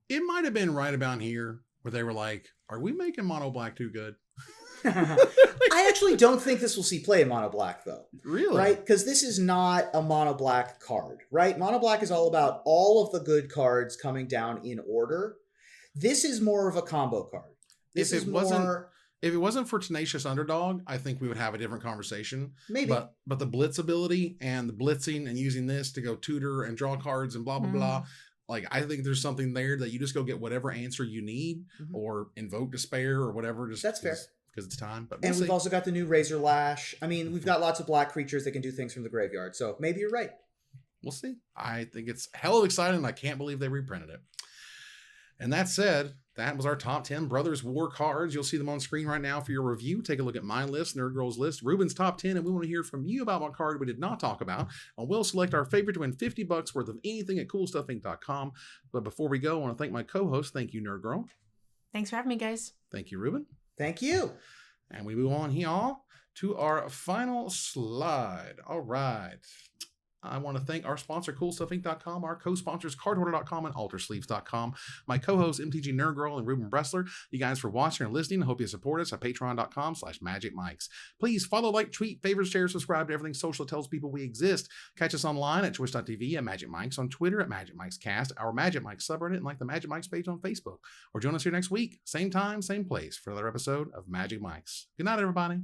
It might have been right about here where they were like, are we making mono black too good? I actually don't think this will see play in mono black though. Really? Right? Because this is not a mono black card, right? Mono black is all about all of the good cards coming down in order. This is more of a combo card. If it wasn't for Tenacious Underdog, I think we would have a different conversation. Maybe. But the blitz ability and the blitzing and using this to go tutor and draw cards and blah, blah, blah. Like, I think there's something there that you just go get whatever answer you need or invoke despair or whatever. That's fair. Because it's time. But we've also got the new Razor Lash. I mean, we've got lots of black creatures that can do things from the graveyard. So maybe you're right. We'll see. I think it's hell of exciting. I can't believe they reprinted it. And that said, that was our top 10 Brothers War cards. You'll see them on screen right now for your review. Take a look at my list, Nerd Girl's list, Ruben's top 10, and we want to hear from you about what card we did not talk about. And we'll select our favorite to win $50 worth of anything at CoolStuffInc.com. But before we go, I want to thank my co-host. Thank you, Nerd Girl. Thanks for having me, guys. Thank you, Ruben. Thank you. And we move on here to our final slide. All right. I want to thank our sponsor, CoolStuffInc.com, our co-sponsors, CardHoarder.com and AlterSleeves.com, my co-hosts, MTG Nerd Girl and Ruben Bressler. You guys for watching and listening. I hope you support us at Patreon.com/MagicMikes. Please follow, like, tweet, favorite, share, subscribe to everything social that tells people we exist. Catch us online at Twitch.tv at Magic Mikes, on Twitter at Magic Mikes Cast, our Magic Mikes subreddit, and like the Magic Mikes page on Facebook. Or join us here next week, same time, same place, for another episode of Magic Mikes. Good night, everybody.